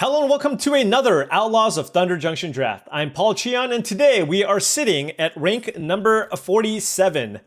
Hello and welcome to another Outlaws of Thunder Junction draft. I'm Paul Cheon and today we are sitting at rank number 47.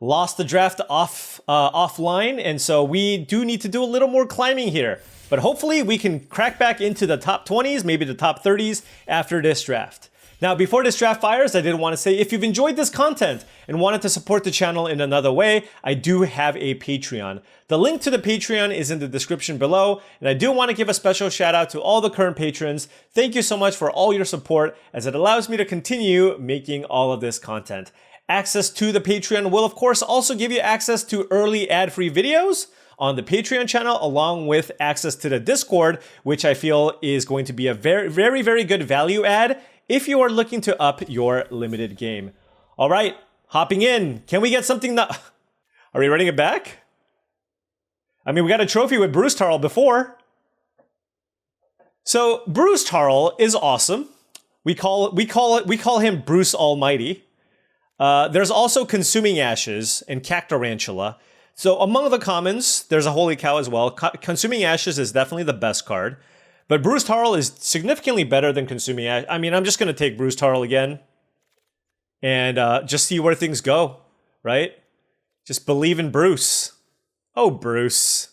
Lost the draft offline, and so we do need to do a little more climbing here. But hopefully we can crack back into the top 20s, maybe the top 30s after this draft. Now, before this draft fires, I did want to say if you've enjoyed this content and wanted to support the channel in another way, I do have a Patreon. The link to the Patreon is in the description below, and I do want to give a special shout out to all the current patrons. Thank you so much for all your support, as it allows me to continue making all of this content. Access to the Patreon will, of course, also give you access to early ad-free videos on the Patreon channel, along with access to the Discord, which I feel is going to be a very good value add if you are looking to up your limited game. All right, hopping in. Can we get something that... Are we running it back? I mean, we got a trophy with Bruce Tarl before. So Bruce Tarl is awesome. We call him Bruce Almighty. There's also Consuming Ashes and Cactarantula. So among the commons, there's a Holy Cow as well. Consuming Ashes is definitely the best card. But Bruce Tarl is significantly better than Consuming Ashes. I mean, I'm just going to take Bruce Tarl again. And just see where things go, right? Just believe in Bruce. Oh, Bruce.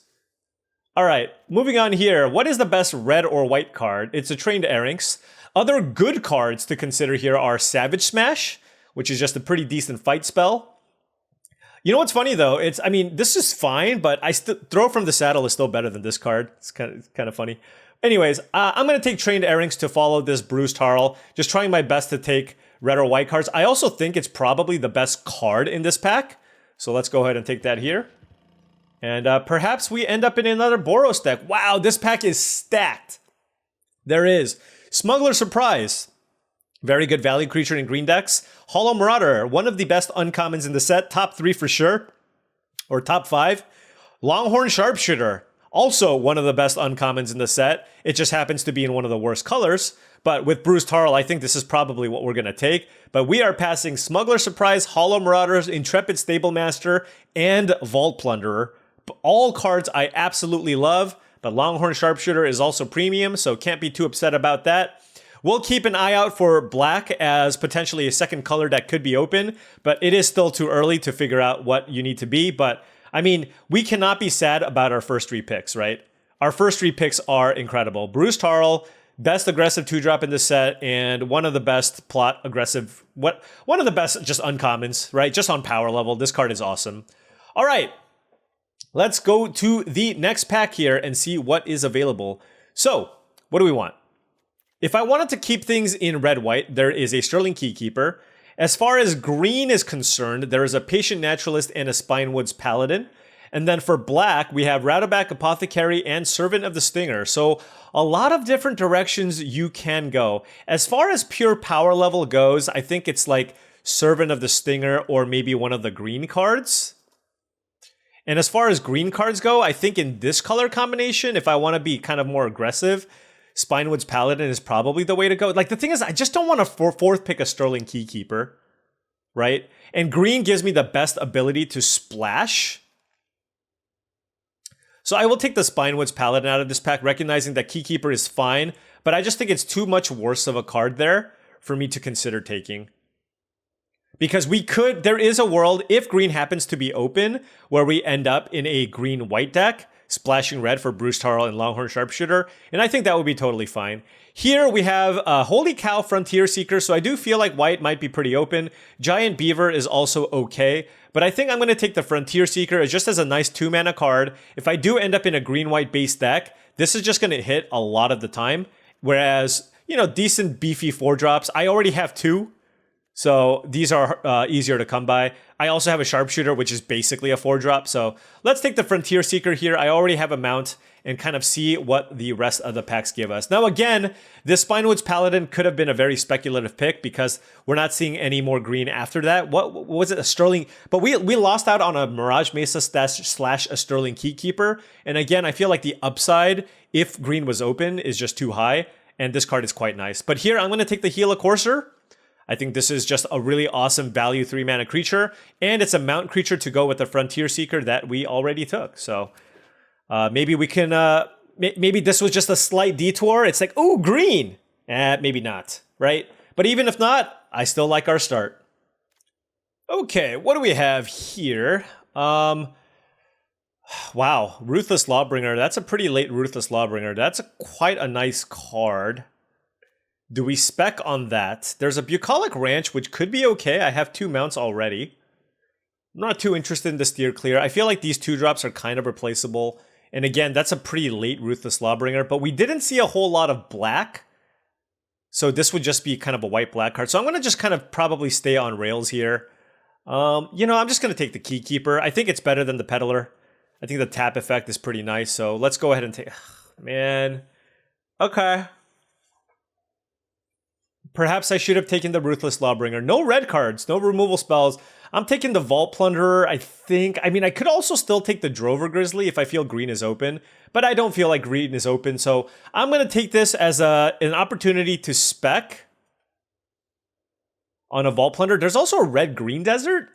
All right, moving on here. What is the best red or white card? It's a Trained Erynx. Other good cards to consider here are Savage Smash, which is just a pretty decent fight spell. You know what's funny though? I mean, this is fine, but Throw from the Saddle is still better than this card. It's kind of funny. Anyways, I'm going to take Trained Erynx to follow this Bruce Tarl. Just trying my best to take red or white cards. I also think it's probably the best card in this pack. So let's go ahead and take that here. And perhaps we end up in another Boros deck. Wow, this pack is stacked. There is Smuggler Surprise. Very good value creature in green decks. Hollow Marauder, one of the best uncommons in the set. Top 3 for sure. Or top 5. Longhorn Sharpshooter. Also one of the best uncommons in the set. It just happens to be in one of the worst colors. But with Bruce Tarl, I think this is probably what we're going to take. But we are passing Smuggler Surprise, Hollow Marauders, Intrepid Stablemaster, and Vault Plunderer. All cards I absolutely love, but Longhorn Sharpshooter is also premium, so can't be too upset about that. We'll keep an eye out for black as potentially a second color that could be open, but it is still too early to figure out what you need to be. But, I mean, we cannot be sad about our first 3 picks, right? Our first 3 picks are incredible. Bruce Tarl, best aggressive 2-drop in the set, and one of the best plot aggressive, one of the best just uncommons, right? Just on power level, this card is awesome. All right. Let's go to the next pack here and see what is available. So, what do we want? If I wanted to keep things in red-white, there is a Sterling Keykeeper. As far as green is concerned, there is a Patient Naturalist and a Spinewoods Paladin. And then for black, we have Rattleback Apothecary and Servant of the Stinger. So, a lot of different directions you can go. As far as pure power level goes, I think it's like Servant of the Stinger or maybe one of the green cards. And as far as green cards go, I think in this color combination, if I want to be kind of more aggressive, Spinewoods Paladin is probably the way to go. Like, the thing is, I just don't want to fourth pick a Sterling Keykeeper, right? And green gives me the best ability to splash. So I will take the Spinewoods Paladin out of this pack, recognizing that Keykeeper is fine, but I just think it's too much worse of a card there for me to consider taking. Because there is a world, if green happens to be open, where we end up in a green-white deck, splashing red for Bruce Tarl and Longhorn Sharpshooter, and I think that would be totally fine. Here we have Holy Cow Frontier Seeker, so I do feel like white might be pretty open. Giant Beaver is also okay, but I think I'm going to take the Frontier Seeker just as a nice 2-mana card. If I do end up in a green-white base deck, this is just going to hit a lot of the time, whereas, you know, decent beefy 4-drops, I already have 2. So these are easier to come by. I also have a Sharpshooter, which is basically a 4-drop. So let's take the Frontier Seeker here. I already have a mount and kind of see what the rest of the packs give us. Now, again, this Spinewoods Paladin could have been a very speculative pick because we're not seeing any more green after that. What was it? A Sterling? But we lost out on a Mirage Mesa slash a Sterling Keykeeper. And again, I feel like the upside, if green was open, is just too high. And this card is quite nice. But here, I'm going to take the Gila Courser. I think this is just a really awesome value 3-mana creature, and it's a mount creature to go with the Frontier Seeker that we already took. So maybe we can maybe this was just a slight detour. It's like, oh, green. Maybe not, right? But even if not, I still like our start. Okay, what do we have here? Wow, Ruthless Lawbringer. That's a pretty late Ruthless Lawbringer. That's quite a nice card. Do we spec on that? There's a Bucolic Ranch, which could be okay. I have 2 mounts already. I'm not too interested in the Steer Clear. I feel like these 2-drops are kind of replaceable. And again, that's a pretty late Ruthless Lawbringer, but we didn't see a whole lot of black. So this would just be kind of a white-black card. So I'm going to just kind of probably stay on rails here. You know, I'm just going to take the Keykeeper. I think it's better than the Peddler. I think the tap effect is pretty nice. So let's go ahead and take... Man. Okay. Perhaps I should have taken the Ruthless Lawbringer. No red cards, no removal spells. I'm taking the Vault Plunderer, I think. I mean, I could also still take the Drover Grizzly if I feel green is open. But I don't feel like green is open. So I'm going to take this as an opportunity to spec on a Vault Plunderer. There's also a red-green desert.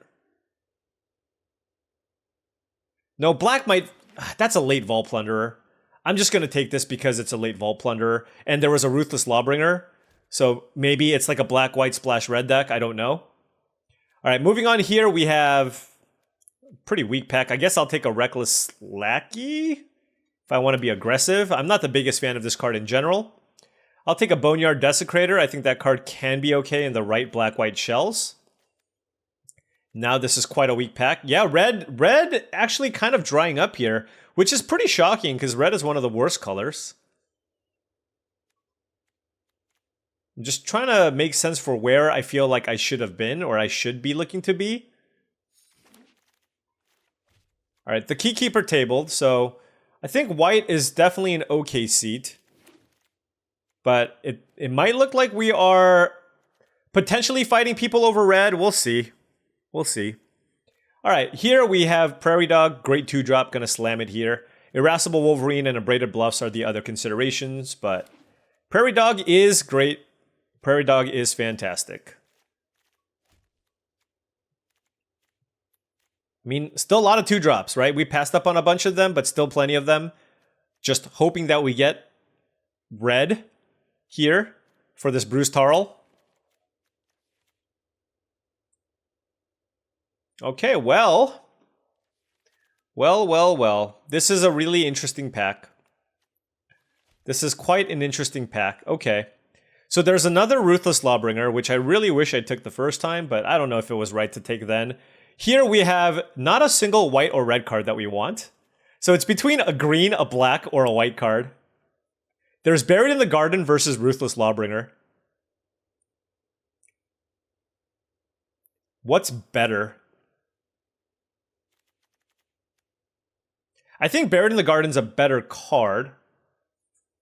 No, black might... That's a late Vault Plunderer. I'm just going to take this because it's a late Vault Plunderer. And there was a Ruthless Lawbringer. So maybe it's like a black-white splash-red deck. I don't know. All right, moving on here, we have pretty weak pack. I guess I'll take a Reckless Lackey if I want to be aggressive. I'm not the biggest fan of this card in general. I'll take a Boneyard Desecrator. I think that card can be okay in the right black-white shells. Now this is quite a weak pack. Yeah, red actually kind of drying up here, which is pretty shocking because red is one of the worst colors. I'm just trying to make sense for where I feel like I should have been or I should be looking to be. All right, the Keykeeper tabled, so I think white is definitely an okay seat. But it might look like we are potentially fighting people over red. We'll see. We'll see. All right, here we have Prairie Dog, great 2-drop, gonna slam it here. Irascible Wolverine and Abraded Bluffs are the other considerations, but Prairie Dog is great. Prairie Dog is fantastic. I mean, still a lot of 2-drops, right? We passed up on a bunch of them, but still plenty of them. Just hoping that we get red here for this Bruce Tarl. Okay, well. This is a really interesting pack. This is quite an interesting pack. Okay. So there's another Ruthless Lawbringer, which I really wish I took the first time, but I don't know if it was right to take then. Here we have not a single white or red card that we want. So it's between a green, a black, or a white card. There's Buried in the Garden versus Ruthless Lawbringer. What's better? I think Buried in the Garden's a better card.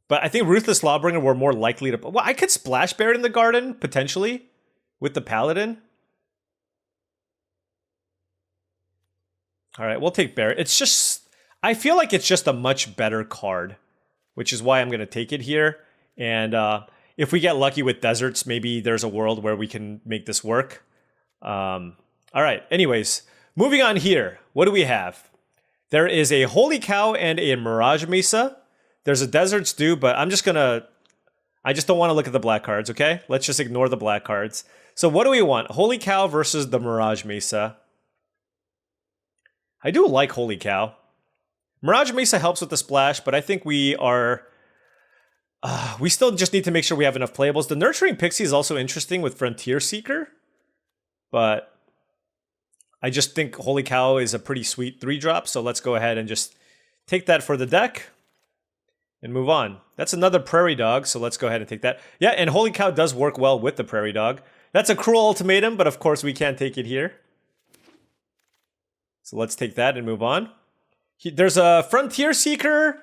But I think Ruthless Lawbringer were more likely to... Well, I could splash Buried in the Garden, potentially, with the Paladin. All right, we'll take Buried. It's just... I feel like it's just a much better card, which is why I'm going to take it here. And if we get lucky with deserts, maybe there's a world where we can make this work. All right, anyways, moving on here. What do we have? There is a Holy Cow and a Mirage Mesa. There's a Desert Stew, but I just don't want to look at the black cards, okay? Let's just ignore the black cards. So what do we want? Holy Cow versus the Mirage Mesa. I do like Holy Cow. Mirage Mesa helps with the splash, but I think we are... we still just need to make sure we have enough playables. The Nurturing Pixie is also interesting with Frontier Seeker, but I just think Holy Cow is a pretty sweet 3-drop, so let's go ahead and just take that for the deck and move on. That's another Prairie Dog, so let's go ahead and take that. Yeah, and Holy Cow does work well with the Prairie Dog. That's a Cruel Ultimatum, but of course we can't take it here. So let's take that and move on. There's a Frontier Seeker,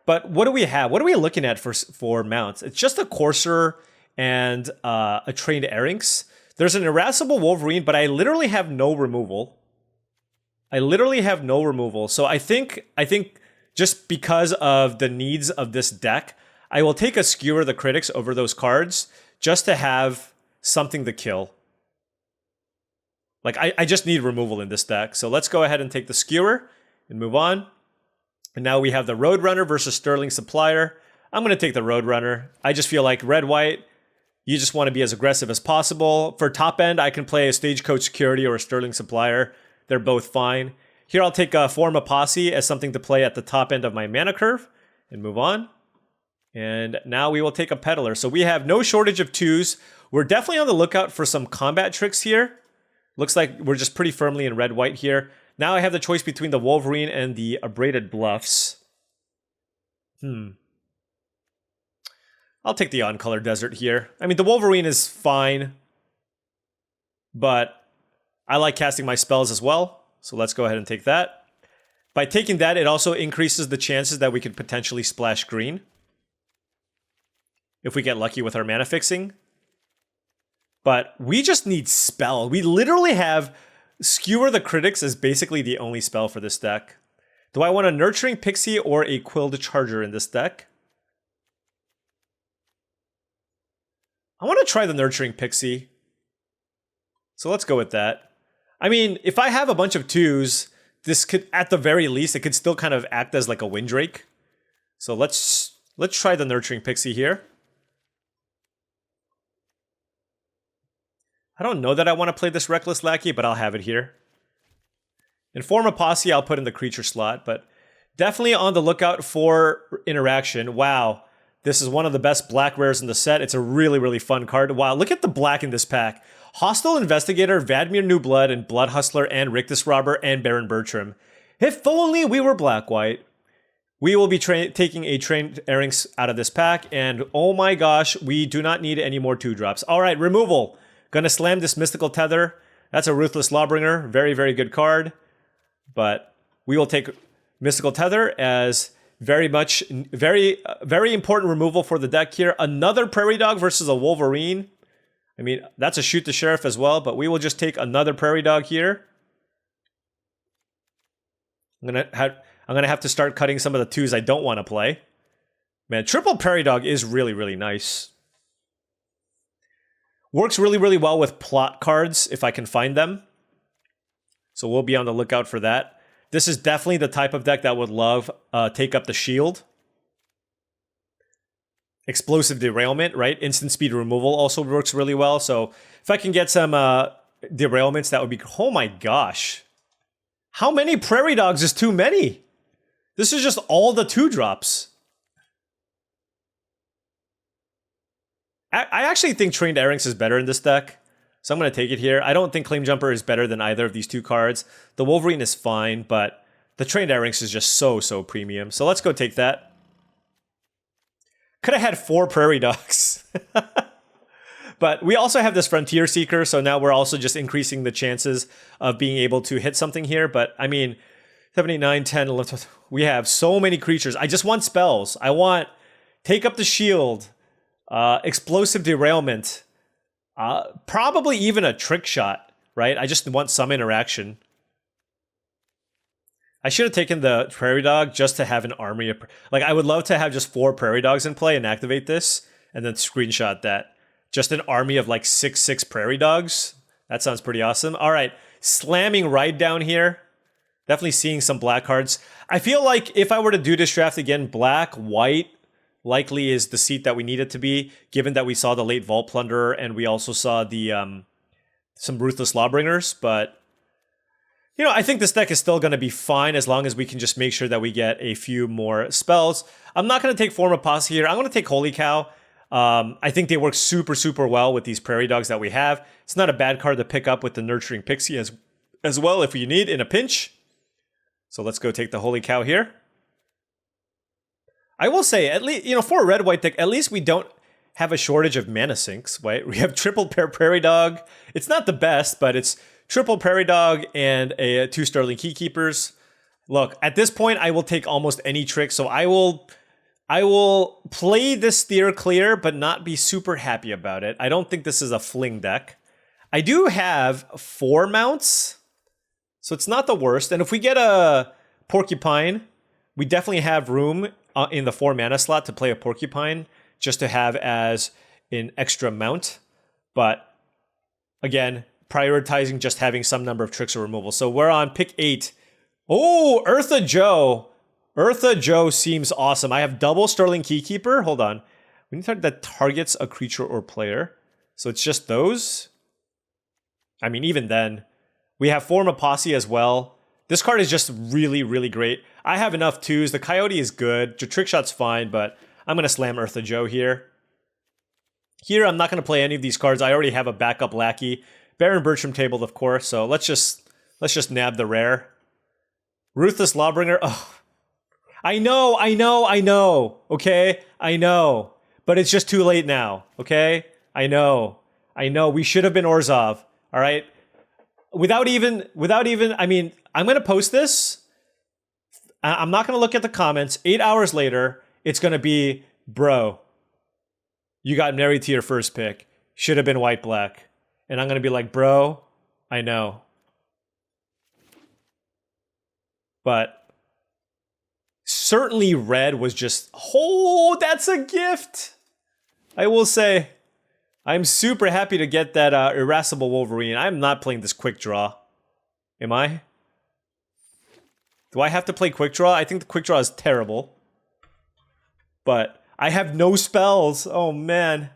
but what do we have? What are we looking at for mounts? It's just a Courser and a Trained Erynx. There's an Irascible Wolverine, but I literally have no removal. So I think just because of the needs of this deck, I will take a Skewer the Critics over those cards just to have something to kill. Like, I just need removal in this deck. So let's go ahead and take the Skewer and move on. And now we have the Roadrunner versus Sterling Supplier. I'm going to take the Roadrunner. I just feel like red-white, you just want to be as aggressive as possible. For top end, I can play a Stagecoach Security or a Sterling Supplier. They're both fine. Here I'll take a Form a Posse as something to play at the top end of my mana curve and move on. And now we will take a Peddler. So we have no shortage of 2s. We're definitely on the lookout for some combat tricks here. Looks like we're just pretty firmly in red-white here. Now I have the choice between the Wolverine and the Abraded Bluffs. I'll take the On-Color Desert here. I mean, the Wolverine is fine, but I like casting my spells as well. So let's go ahead and take that. By taking that, it also increases the chances that we could potentially splash green if we get lucky with our mana fixing. But we just need spell. We literally have Skewer the Critics as basically the only spell for this deck. Do I want a Nurturing Pixie or a Quilled Charger in this deck? I want to try the Nurturing Pixie. So let's go with that. I mean, if I have a bunch of 2s, this could, at the very least, it could still kind of act as like a Windrake. So let's try the Nurturing Pixie here. I don't know that I want to play this Reckless Lackey, but I'll have it here. In Form a Posse, I'll put in the creature slot, but definitely on the lookout for interaction. Wow, this is one of the best black rares in the set. It's a really, really fun card. Wow, look at the black in this pack. Hostile Investigator, Vadmir New Blood, and Blood Hustler, and Rictus Robber, and Baron Bertram. If only we were black-white. We will be taking a Trained Airings out of this pack, and oh my gosh, we do not need any more 2-drops. All right, removal. Gonna slam this Mystical Tether. That's a Ruthless Lawbringer. Very, very good card. But we will take Mystical Tether as very important removal for the deck here. Another Prairie Dog versus a Wolverine. I mean, that's a Shoot the Sheriff as well, but we will just take another Prairie Dog here. I'm gonna have to start cutting some of the 2s I don't want to play. Man, triple Prairie Dog is really, really nice. Works really, really well with plot cards if I can find them. So we'll be on the lookout for that. This is definitely the type of deck that would love Take Up the Shield. Explosive Derailment, right? Instant speed removal also works really well. So if I can get some derailments, that would be... Oh my gosh. How many Prairie Dogs is too many? This is just all the 2-drops. I actually think Trained Airings is better in this deck, so I'm going to take it here. I don't think Claim Jumper is better than either of these 2 cards. The Wolverine is fine, but the Trained Airings is just so premium. So let's go take that. Could have had 4 Prairie Dogs. But we also have this Frontier Seeker, so now we're also just increasing the chances of being able to hit something here. But I mean, 7, 8, 9, 10, 11, we have so many creatures. I just want spells. I want Take Up the Shield, Explosive Derailment, probably even a Trick Shot, right? I just want some interaction. I should have taken the Prairie Dog just to have an army of... Like, I would love to have just 4 Prairie Dogs in play and activate this, and then screenshot that. Just an army of, like, 6/6 Prairie Dogs. That sounds pretty awesome. All right, slamming Ride down here. Definitely seeing some black cards. I feel like if I were to do this draft again, black, white, likely is the seat that we need it to be, given that we saw the late Vault Plunderer and we also saw the some Ruthless Lawbringers. But, you know, I think this deck is still going to be fine as long as we can just make sure that we get a few more spells. I'm not going to take Form of Posse here. I'm going to take Holy Cow. I think they work super well with these Prairie Dogs that we have. It's not a bad card to pick up with the Nurturing Pixie as well if you need in a pinch. So let's go take the Holy Cow here. I will say, at least, you know, for a red-white deck, at least we don't have a shortage of mana sinks, right? We have triple Prairie Dog. It's not the best, but it's triple Prairie Dog and 2 Sterling Keykeepers. Look, at this point, I will take almost any trick, so I will play this Steer Clear, but not be super happy about it. I don't think this is a fling deck. I do have 4 mounts, so it's not the worst. And if we get a Porcupine, we definitely have room in the 4 mana slot to play a Porcupine, just to have as an extra mount. But again, prioritizing just having some number of tricks or removal. So we're on pick 8. Oh, Eartha Joe. Eartha Joe seems awesome. I have double Sterling Keykeeper. Hold on. We need something that targets a creature or player. So it's just those. I mean, even then. We have Form of Posse as well. This card is just really, really great. I have enough twos. The Coyote is good. The Trick Shot's fine, but I'm going to slam Eartha Joe here. Here, I'm not going to play any of these cards. I already have a backup Lackey. Baron Bertram tabled, of course, so let's just nab the rare. Ruthless Lawbringer. Oh, I know. Okay, I know, but it's just too late now. Okay, I know. We should have been Orzhov. All right. Without even. I mean, I'm gonna post this. I'm not gonna look at the comments. 8 hours later, it's gonna be, bro, you got married to your first pick. Should have been white black. And I'm gonna be like, bro, I know. But certainly red was just, oh, that's a gift. I will say, I'm super happy to get that Irascible Wolverine. I'm not playing this quick draw. Am I? Do I have to play quick draw? I think the quick draw is terrible. But I have no spells. Oh, man.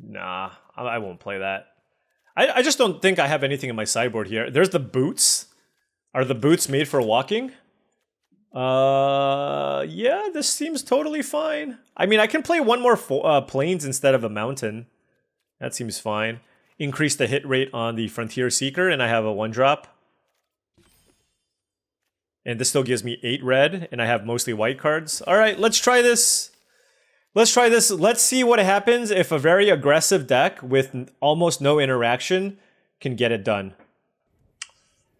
Nah, I won't play that. I just don't think I have anything in my sideboard here. There's the boots. Are the boots made for walking? Yeah, this seems totally fine. I mean, I can play one more plains instead of a mountain. That seems fine. Increase the hit rate on the Frontier Seeker, and I have a 1-drop. And this still gives me 8 red, and I have mostly white cards. All right, let's try this. Let's see what happens if a very aggressive deck with almost no interaction can get it done.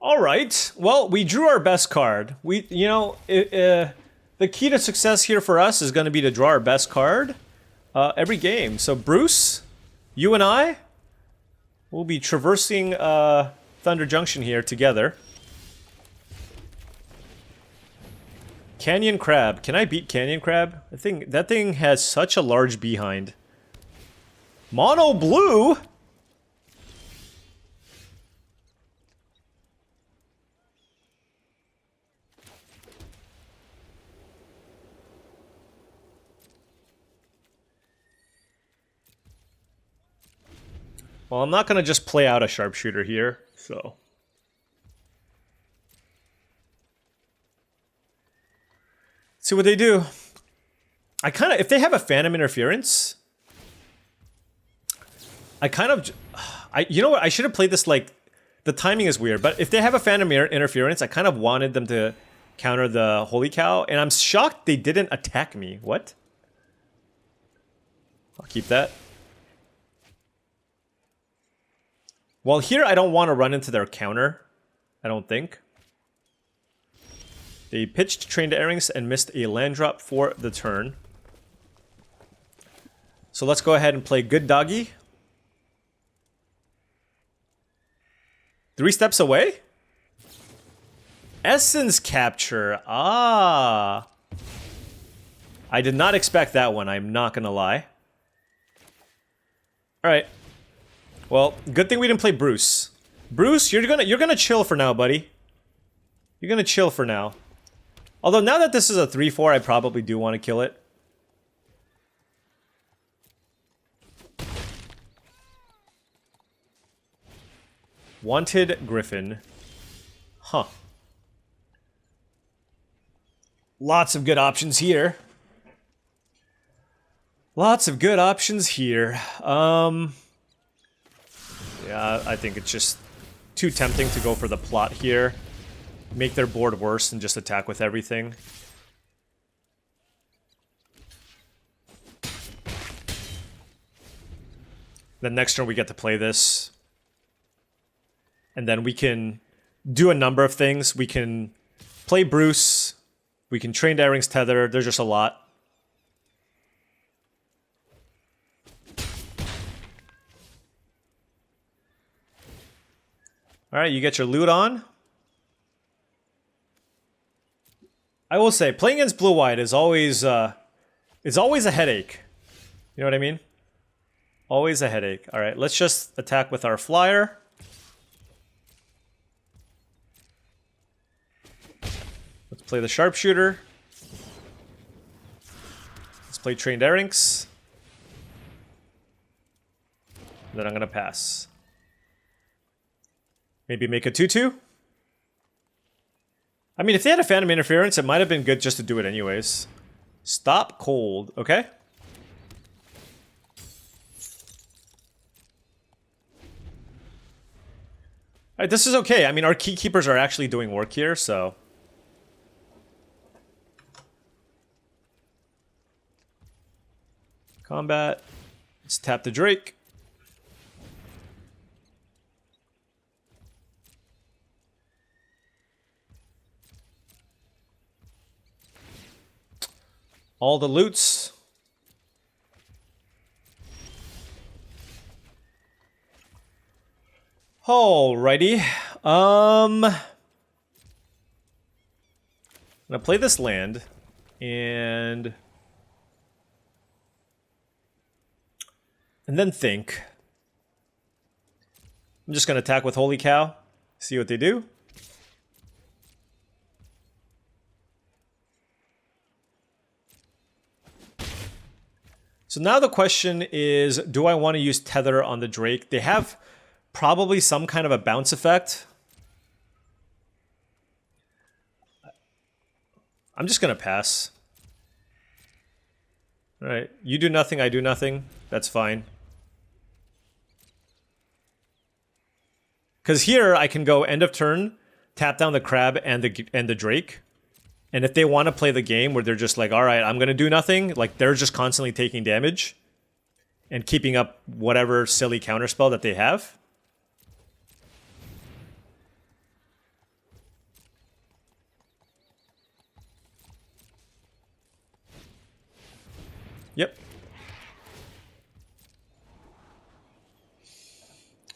All right. Well, we drew our best card. The key to success here for us is going to be to draw our best card every game. So, Bruce, you and I will be traversing Thunder Junction here together. Canyon Crab. Can I beat Canyon Crab? That thing has such a large behind. Mono blue? Well, I'm not going to just play out a Sharpshooter here, so. See what they do. If they have a Phantom Interference, you know what, I should have played this like, the timing is weird, but if they have a Phantom Interference, I kind of wanted them to counter the Holy Cow, and I'm shocked they didn't attack me. What? I'll keep that. Well, here I don't want to run into their counter, I don't think. They pitched Trained Airings and missed a land drop for the turn. So let's go ahead and play Good Doggy. 3 steps away? Essence Capture. Ah. I did not expect that one, I'm not gonna lie. Alright. Well, good thing we didn't play Bruce. Bruce, you're gonna chill for now, buddy. You're gonna chill for now. Although now that this is a 3/4, I probably do want to kill it. Wanted Griffin. Huh. Lots of good options here. Lots of good options here. Yeah, I think it's just too tempting to go for the plot here. Make their board worse and just attack with everything. Then next turn we get to play this. And then we can do a number of things. We can play Bruce. We can Trained Airings Tether. There's just a lot. Alright, you get your loot on. I will say, playing against blue-white is always a headache. You know what I mean? Always a headache. Alright, let's just attack with our flyer. play the Sharpshooter. Let's play Trained Errinks. Then I'm going to pass. Maybe make a 2-2? I mean, if they had a Phantom Interference, it might have been good just to do it anyways. Stop cold, okay? Alright, this is okay. I mean, our key keepers are actually doing work here, so... Combat. Let's tap the Drake. All the loots. Alrighty. I'm gonna play this land and then think. I'm just gonna attack with Holy Cow, see what they do. So now the question is, do I want to use Tether on the Drake? They have probably some kind of a bounce effect. I'm just going to pass. All right, you do nothing, I do nothing. That's fine. Because here I can go end of turn, tap down the Crab and the Drake. And if they want to play the game where they're just like, all right, I'm going to do nothing, like they're just constantly taking damage and keeping up whatever silly counterspell that they have. Yep.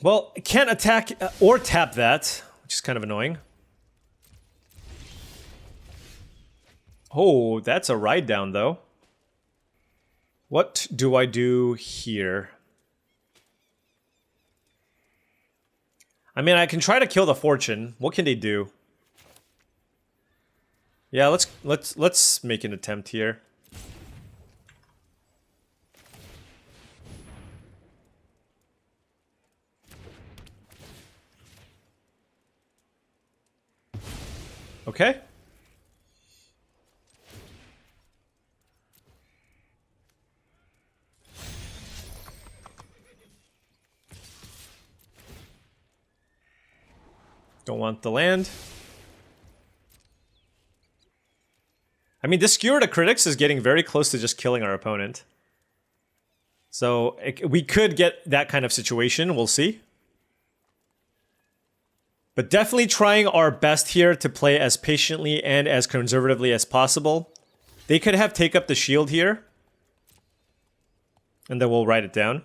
Well, can't attack or tap that, which is kind of annoying. Oh, that's a ride down, though. What do I do here? I mean, I can try to kill the Fortune. What can they do? Yeah, let's make an attempt here. Okay. Don't want the land. I mean, this Skewer to Critics is getting very close to just killing our opponent. So we could get that kind of situation. We'll see. But definitely trying our best here to play as patiently and as conservatively as possible. They could have take up the shield here. And then we'll write it down.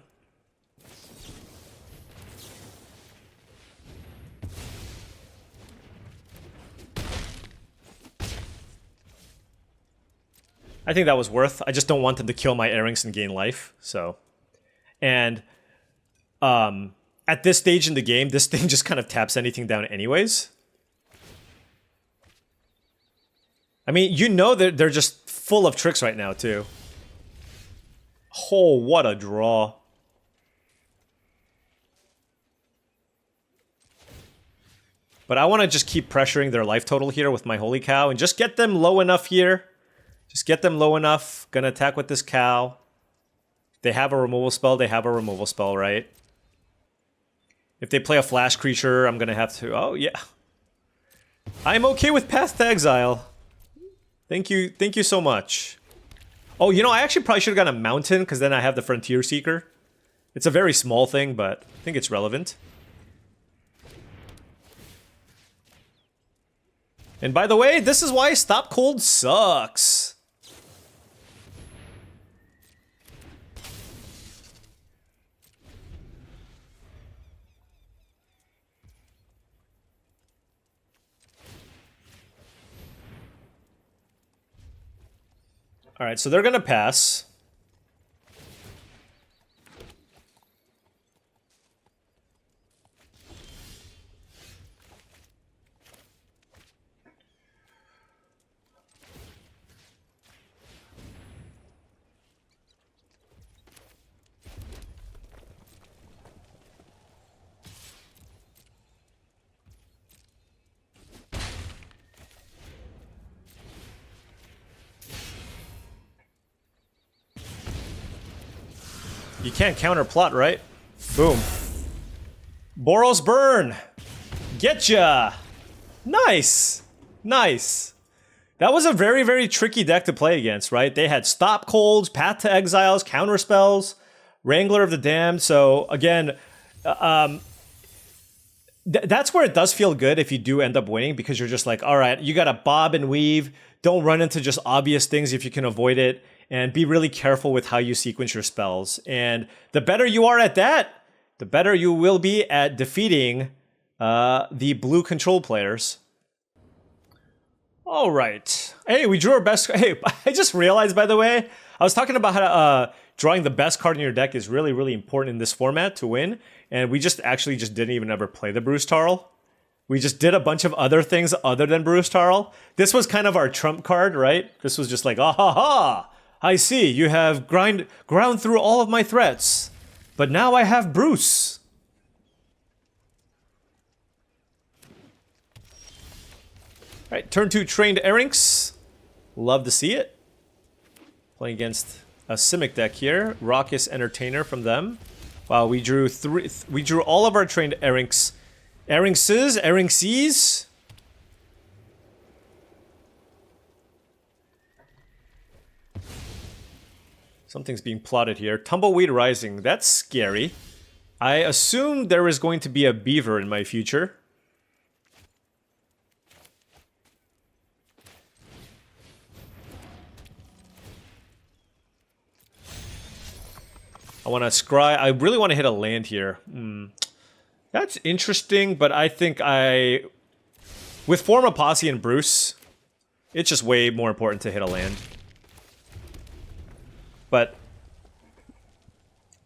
I think that was worth. I just don't want them to kill my Errinks and gain life. So, and at this stage in the game, this thing just kind of taps anything down anyways. I mean, you know that they're just full of tricks right now too. Oh, what a draw. But I want to just keep pressuring their life total here with my Holy Cow and just get them low enough here. Just get them low enough. Gonna attack with this cow. If they have a removal spell, they have a removal spell, right? If they play a flash creature, I'm gonna have to... Oh, yeah. I'm okay with Path to Exile. Thank you so much. Oh, you know, I actually probably should have got a mountain, because then I have the Frontier Seeker. It's a very small thing, but I think it's relevant. And by the way, this is why Stop Cold sucks. All right, so they're gonna pass. You can't counter plot, right? Boom. Boros Burn! Getcha! Nice! Nice. That was a very, very tricky deck to play against, right? They had Stop Colds, Path to Exiles, Counter Spells, Wrangler of the Damned. So, again, that's where it does feel good if you do end up winning, because you're just like, all right, you gotta bob and weave. Don't run into just obvious things if you can avoid it. And be really careful with how you sequence your spells. And the better you are at that, the better you will be at defeating the blue control players. All right. Hey, we drew our best. Hey, I just realized, by the way, I was talking about how drawing the best card in your deck is really, really important in this format to win. And we just didn't even ever play the Bruce Tarl. We just did a bunch of other things other than Bruce Tarl. This was kind of our trump card, right? This was just like, ah ha ha. I see, you have ground through all of my threats. But now I have Bruce. Alright, turn 2 Trained Erinx. Love to see it. Playing against a Simic deck here. Raucous Entertainer from them. Wow, we drew all of our Trained Erinxes. Something's being plotted here. Tumbleweed Rising. That's scary. I assume there is going to be a beaver in my future. I want to scry. I really want to hit a land here. That's interesting, but I think with Form of Posse and Bruce, it's just way more important to hit a land. But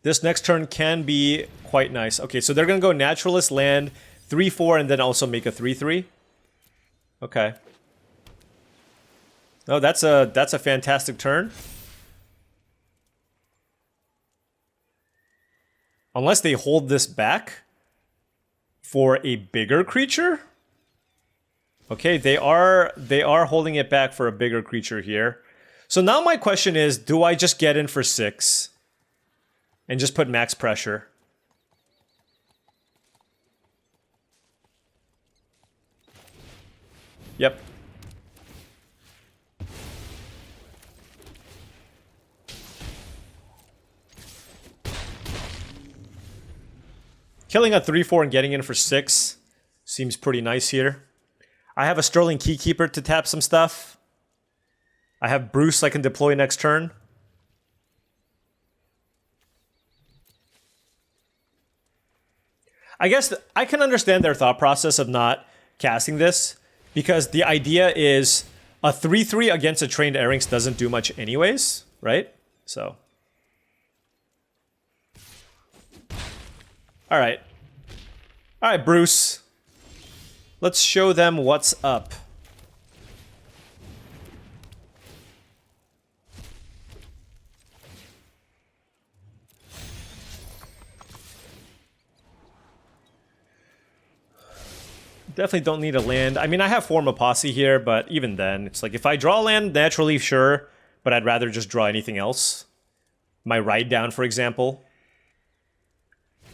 this next turn can be quite nice. Okay, so they're going to go Naturalist, land, 3-4, and then also make a 3-3. Okay. Oh, that's a fantastic turn. Unless they hold this back for a bigger creature. Okay, they are holding it back for a bigger creature here. So now my question is, do I just get in for 6 and just put max pressure? Yep. Killing a 3-4 and getting in for 6 seems pretty nice here. I have a Sterling Keykeeper to tap some stuff. I have Bruce I can deploy next turn. I guess I can understand their thought process of not casting this, because the idea is a 3-3 against a Trained Erinx doesn't do much anyways, right? So. Alright. Alright, Bruce. Let's show them what's up. Definitely don't need a land. I mean, I have Form of Posse here, but even then, it's like if I draw a land naturally, sure, but I'd rather just draw anything else. My Ride Down, for example.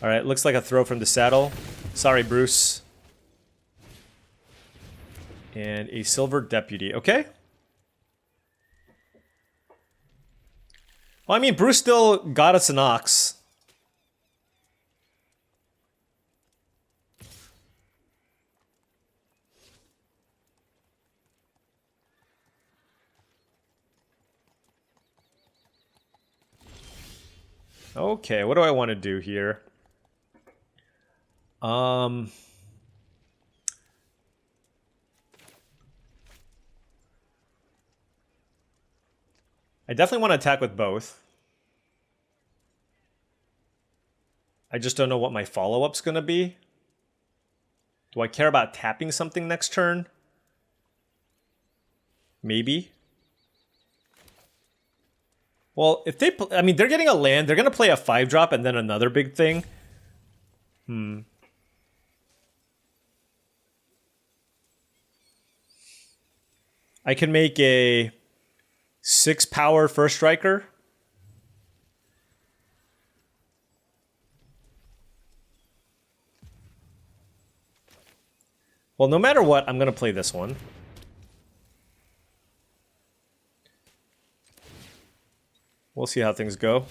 Alright, looks like a throw from the saddle. Sorry, Bruce. And a Silver Deputy. Okay. Well, I mean, Bruce still got us an Ox. Okay, what do I want to do here? I definitely want to attack with both. I just don't know what my follow-up's going to be. Do I care about tapping something next turn? Maybe. Well, if they... I mean, they're getting a land. They're going to play a 5-drop and then another big thing. I can make a 6-power first striker. Well, no matter what, I'm going to play this one. We'll see how things go.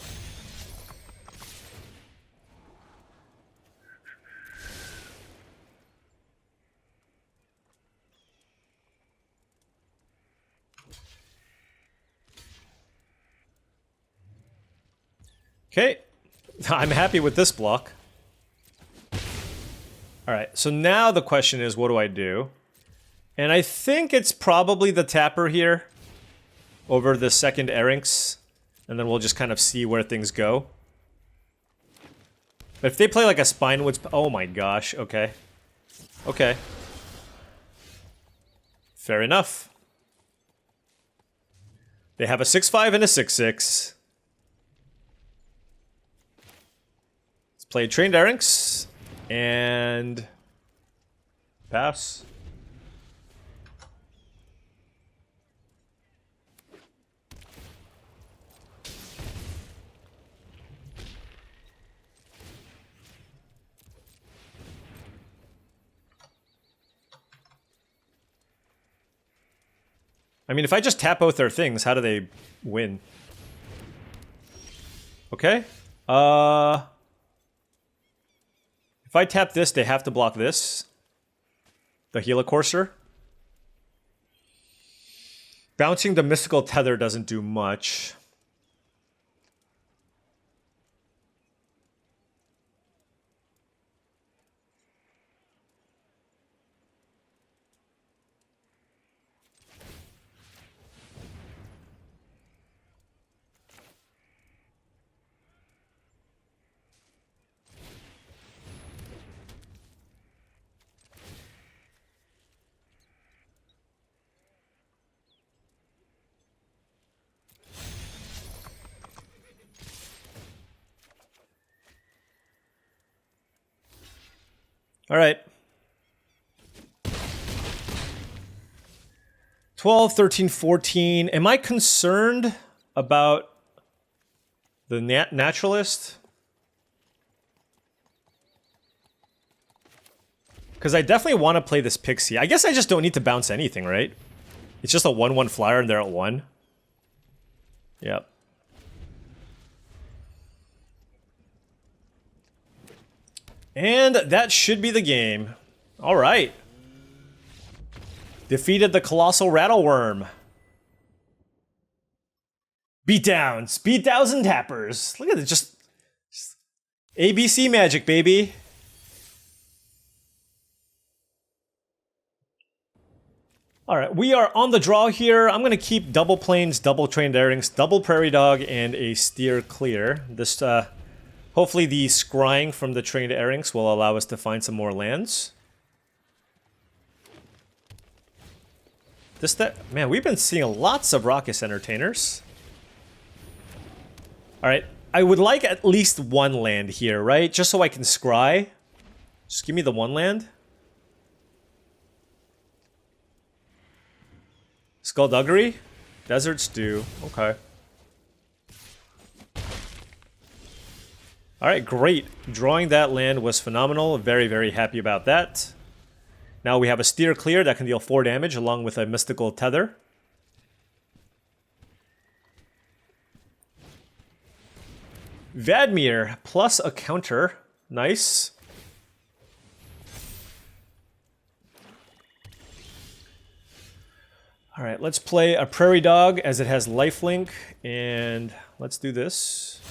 Okay, I'm happy with this block. Alright, so now the question is, what do I do? And I think it's probably the tapper here over the second Erinx, and then we'll just kind of see where things go. But if they play like a Spinewood's... Oh my gosh, okay. Okay. Fair enough. They have a 6-5 and a 6-6. Let's play Trained Erinx. And... pass. I mean, if I just tap both their things, how do they win? Okay. If I tap this, they have to block this. The Helicourser. Bouncing the Mystical Tether doesn't do much. All right. 12, 13, 14. Am I concerned about the naturalist? Because I definitely want to play this Pixie. I guess I just don't need to bounce anything, right? It's just a 1-1 flyer and they're at 1. Yep. And that should be the game. All right. Defeated the Colossal Rattleworm. Beatdowns. Beatdowns and tappers. Look at it, just ABC magic, baby. All right, we are on the draw here. I'm going to keep double planes, double Trained Erinx, double Prairie Dog, and a Steer clear. This, hopefully the scrying from the Trained Erinx will allow us to find some more lands. Man, we've been seeing lots of Raucous Entertainers. All right, I would like at least one land here, right? Just so I can scry. Just give me the one land. Skullduggery? Desert Stew. Okay. Alright, great. Drawing that land was phenomenal. Very, very happy about that. Now we have a Steer clear that can deal 4 damage along with a Mystical Tether. Vadmir plus a counter. Nice. All right, let's play a Prairie Dog as it has lifelink, and let's do this.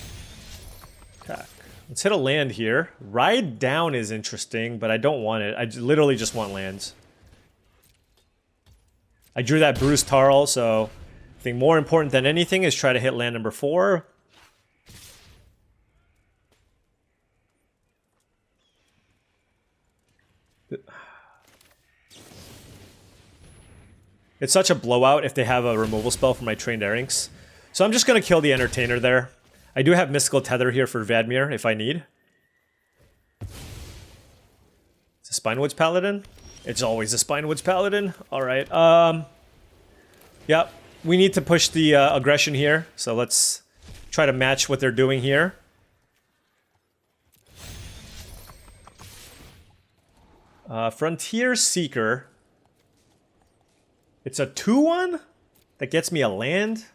Attack. Let's hit a land here. Ride Down is interesting, but I don't want it. I literally just want lands. I drew that Bruce Tarl, so I think more important than anything is try to hit land number 4. It's such a blowout if they have a removal spell for my Trained Erinx. So I'm just going to kill the Entertainer there. I do have Mystical Tether here for Vadmir if I need. It's a Spinewoods Paladin? It's always a Spinewoods Paladin. Alright, yeah, we need to push the aggression here. So let's try to match what they're doing here. Frontier Seeker. It's a 2/1 that gets me a land?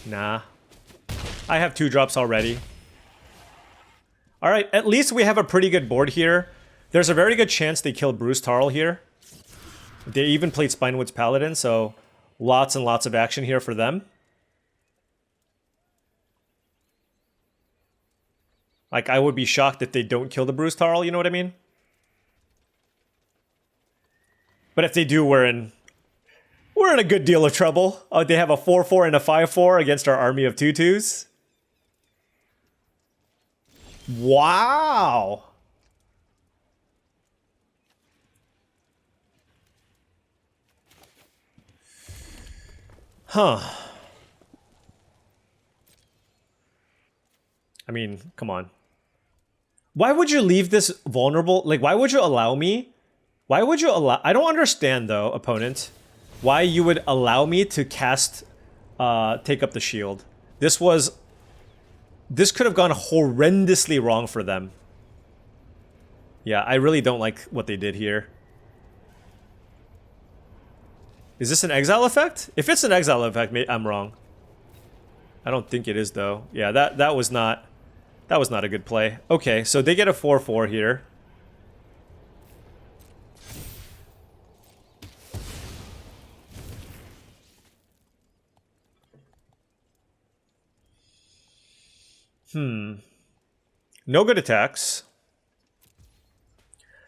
Nah. I have 2-drops already. Alright, at least we have a pretty good board here. There's a very good chance they kill Bruce Tarl here. They even played Spinewood's Paladin, so lots and lots of action here for them. Like, I would be shocked if they don't kill the Bruce Tarl, you know what I mean? But if they do, we're in a good deal of trouble. They have a 4/4 and a 5/4 against our army of 2/2s. Wow! Huh. I mean, come on. Why would you leave this vulnerable? Like, why would you allow me? Why would you allow... I don't understand, though, opponent, why you would allow me to cast... take up the shield. This could have gone horrendously wrong for them. Yeah, I really don't like what they did here. Is this an exile effect? If it's an exile effect, I'm wrong. I don't think it is, though. Yeah, that was not a good play. Okay, so they get a 4/4 here. No good attacks.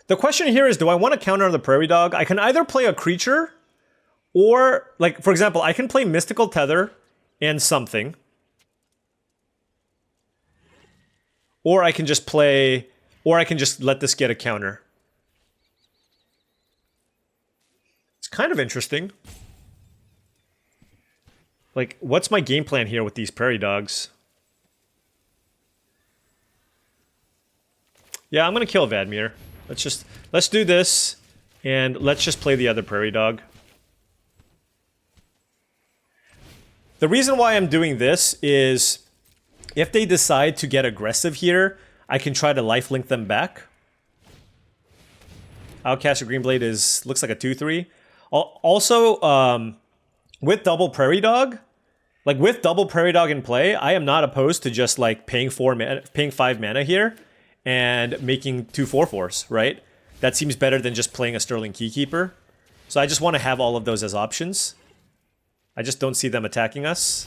The question here is, do I want to counter on the Prairie Dog? I can either play a creature, or, like, for example, I can play Mystical Tether and something. Or I can just play... Or I can just let this get a counter. It's kind of interesting. Like, what's my game plan here with these Prairie Dogs? Yeah, I'm gonna kill Vadmir. Let's do this, and let's just play the other Prairie Dog. The reason why I'm doing this is, if they decide to get aggressive here, I can try to lifelink them back. Outcaster Greenblade looks like a 2/3. Also, with double Prairie Dog, like with double Prairie Dog in play, I am not opposed to just like paying 5 mana here and making 2 4/4s, right? That seems better than just playing a Sterling Keykeeper. So I just want to have all of those as options. I just don't see them attacking us.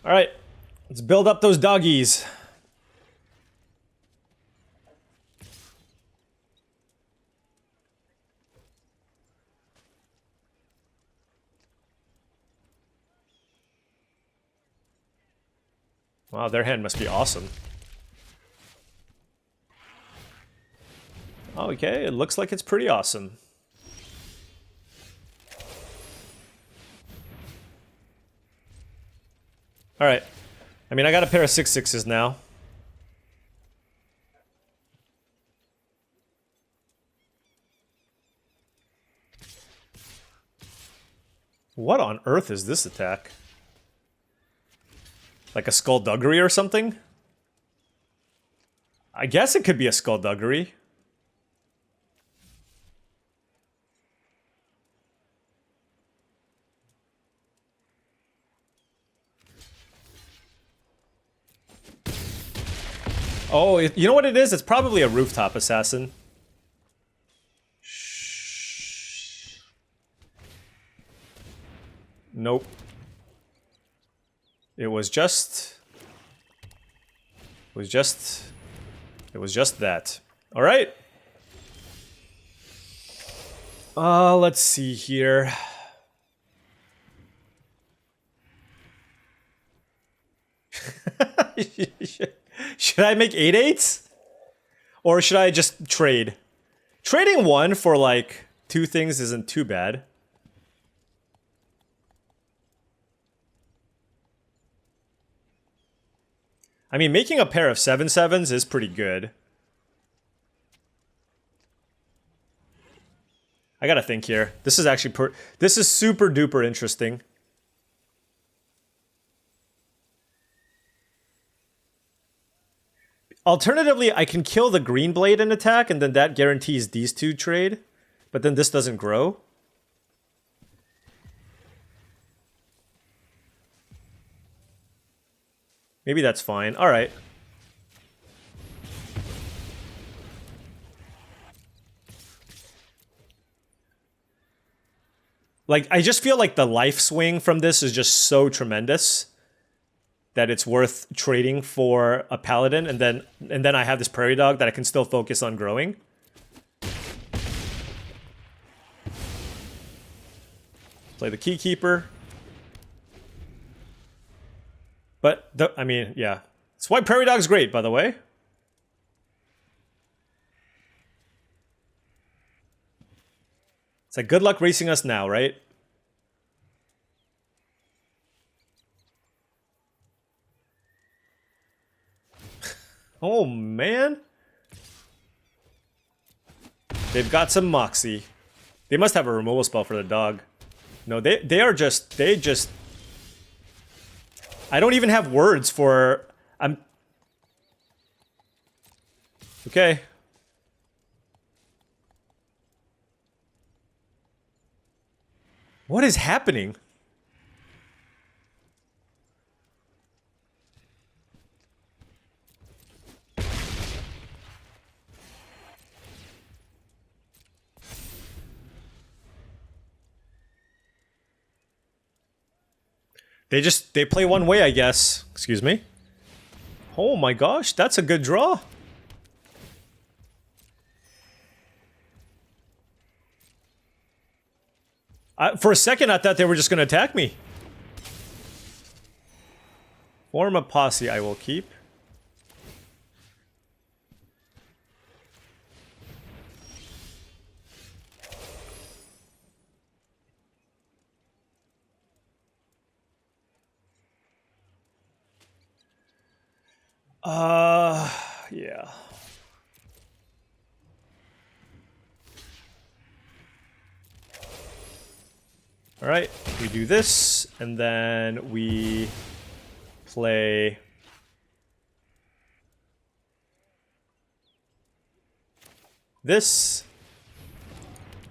All right, let's build up those doggies. Wow, their hand must be awesome. Okay, it looks like it's pretty awesome. Alright. I mean, I got a pair of 6/6s now. What on earth is this attack? Like a Skullduggery or something? I guess it could be a Skullduggery. Oh, you know what it is? It's probably a Rooftop Assassin. Shh. Nope. It was just that. All right. Let's see here. Should I make 8/8s? Or should I just trade? Trading one for like 2 things isn't too bad. I mean, making a pair of 7/7s is pretty good. I gotta think here. This is actually this is super duper interesting. Alternatively, I can kill the green blade and attack, and then that guarantees these two trade. But then this doesn't grow. Maybe that's fine. All right. Like, I just feel like the life swing from this is just so tremendous that it's worth trading for a paladin, and then I have this prairie dog that I can still focus on growing. Play the Keykeeper. But, I mean, yeah. That's why Prairie Dog's great, by the way. It's like, good luck racing us now, right? Oh, man. They've got some moxie. They must have a removal spell for the dog. No, they just... I don't even have words for... Okay. What is happening? They play one way, I guess. Excuse me. Oh my gosh, that's a good draw. For a second, I thought they were just going to attack me. Form a posse, I will keep. Yeah. All right, we do this, and then we play this,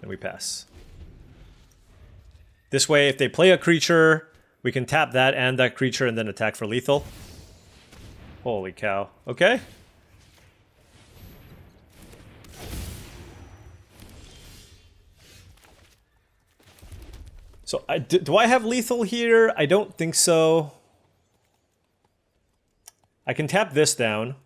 and we pass. This way, if they play a creature, we can tap that and that creature and then attack for lethal. Holy cow. Okay. So, do I have lethal here? I don't think so. I can tap this down.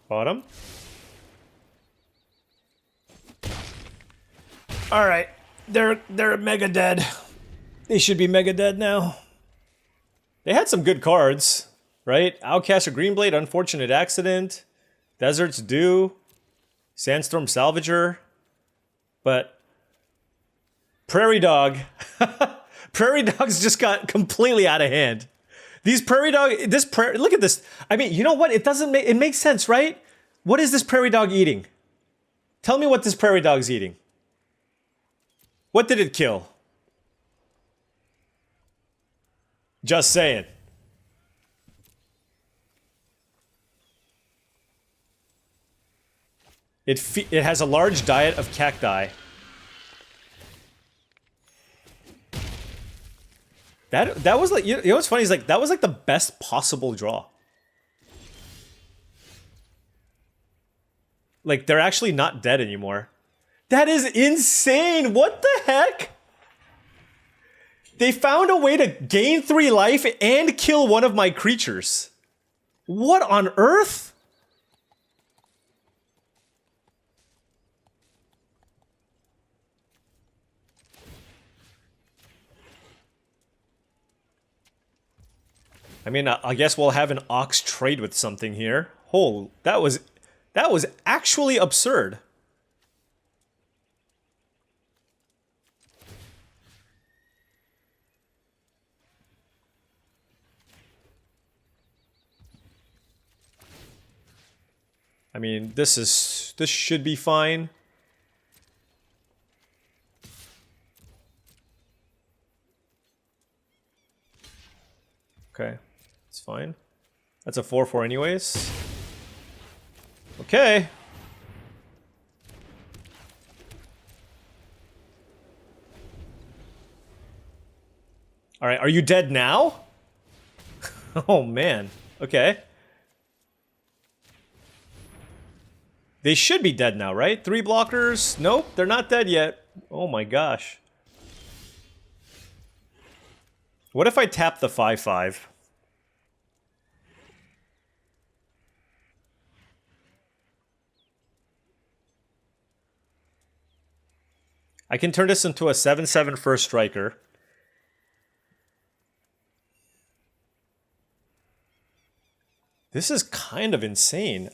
Bottom. All right, they're mega dead. They should be mega dead now. They had some good cards, right? Outcast of Greenblade, Unfortunate Accident, Desert's Dew, Sandstorm Salvager, but Prairie Dog. Prairie Dogs just got completely out of hand. These Prairie Dog, look at this. I mean, you know what? It makes sense, right? What is this Prairie Dog eating? Tell me what this Prairie Dog's eating. What did it kill? Just saying. It has a large diet of cacti. That was like, you know what's funny is like that was like the best possible draw. Like they're actually not dead anymore. That is insane. What the heck? They found a way to gain 3 life and kill one of my creatures. What on earth? I mean, I guess we'll have an Ox trade with something here. Oh, that was That was actually absurd. I mean, this should be fine. Okay, it's fine. That's a 4/4 anyways. Okay. All right, are you dead now? Oh man. Okay. They should be dead now, right? 3 blockers. Nope, they're not dead yet. Oh my gosh. What if I tap the 5/5? I can turn this into a 7/7 first striker. This is kind of insane.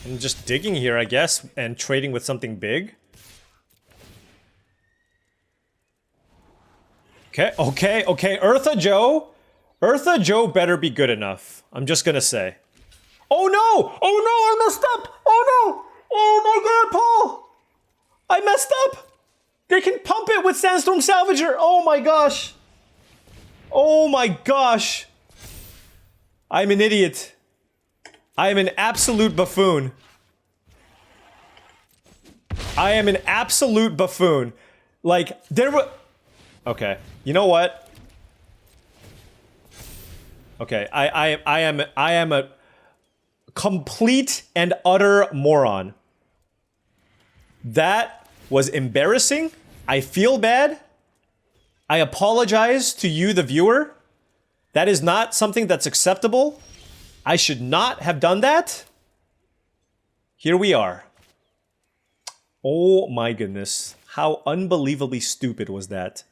I'm just digging here, I guess, and trading with something big. Okay, okay, okay. Eartha Joe. Eartha Joe better be good enough. I'm just gonna say. Oh no! Oh no, I messed up! Oh no! Oh my god, Paul! I messed up! They can pump it with Sandstorm Salvager! Oh my gosh! Oh my gosh! I'm an idiot. I am an absolute buffoon. I am an absolute buffoon. Like, there were... Okay, you know what? Okay, I am a complete and utter moron. That was embarrassing. I feel bad. I apologize to you, the viewer. That is not something that's acceptable. I should not have done that. Here we are. Oh my goodness. How unbelievably stupid was that?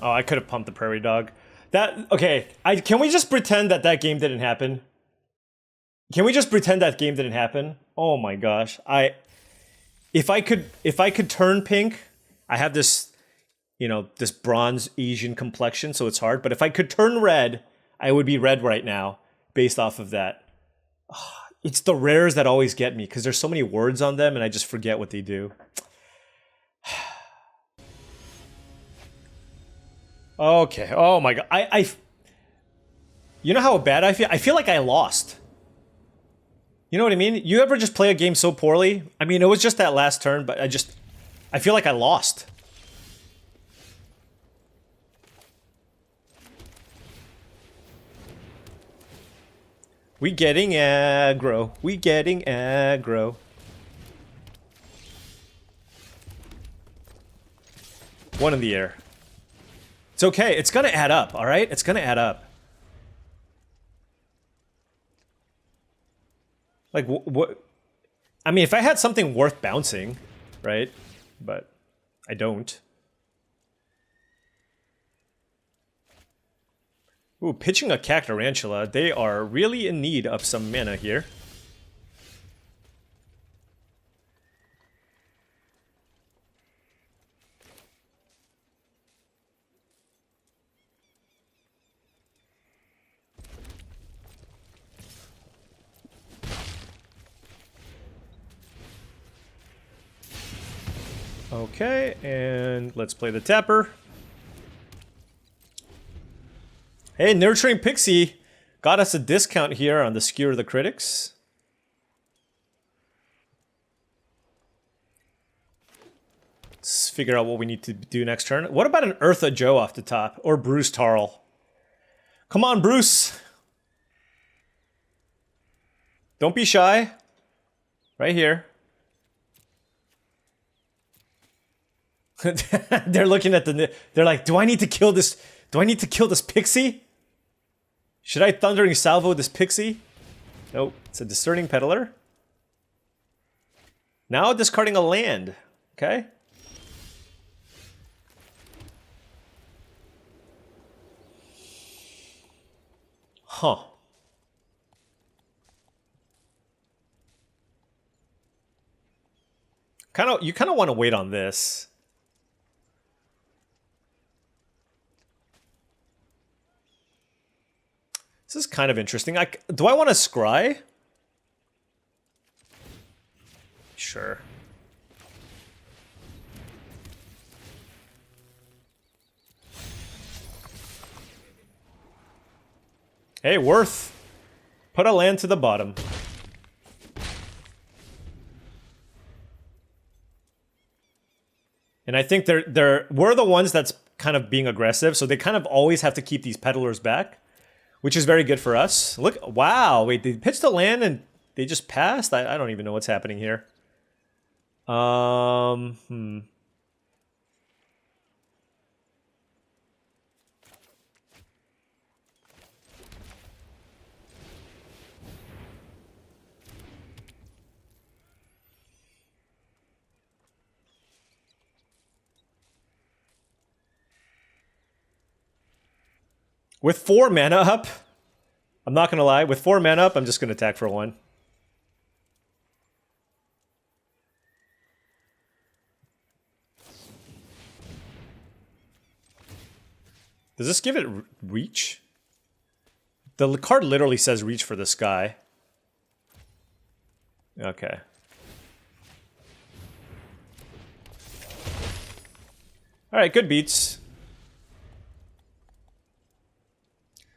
Oh, I could have pumped the Prairie Dog. Okay, can we just pretend that that game didn't happen? Can we just pretend that game didn't happen? Oh my gosh. If I could turn pink, I have this, you know, this bronze Asian complexion, so it's hard, but if I could turn red, I would be red right now based off of that. It's the rares that always get me because there's so many words on them and I just forget what they do. Okay. Oh my god. You know how bad I feel? I feel like I lost. You know what I mean? You ever just play a game so poorly? I mean, it was just that last turn, but I feel like I lost. We getting aggro. We getting aggro. One in the air. It's okay. It's gonna add up, all right? It's gonna add up. Like, what? I mean, if I had something worth bouncing, right? But I don't. Ooh, pitching a Cactarantula. They are really in need of some mana here. Okay, and let's play the tapper. Hey, Nurturing Pixie got us a discount here on the Skewer the Critics. Let's figure out what we need to do next turn. What about an Eartha Joe off the top? Or Bruce Tarl? Come on, Bruce! Don't be shy. Right here. They're looking at the... They're like, do I need to kill this... Do I need to kill this Pixie? Should I Thundering Salvo this Pixie? Nope. It's a Discerning Peddler. Now discarding a land. Okay. Huh. You kind of want to wait on this. This is kind of interesting. Do I want to scry? Sure. Hey, Worth. Put a land to the bottom. And I think we're the ones that's kind of being aggressive, so they kind of always have to keep these peddlers back. Which is very good for us. Look, wow, wait, they pitched a land and they just passed? I don't even know what's happening here. With 4 mana up, I'm not gonna lie, with 4 mana up, I'm just gonna attack for 1. Does this give it reach? The card literally says reach for the sky. Okay. Alright, good beats.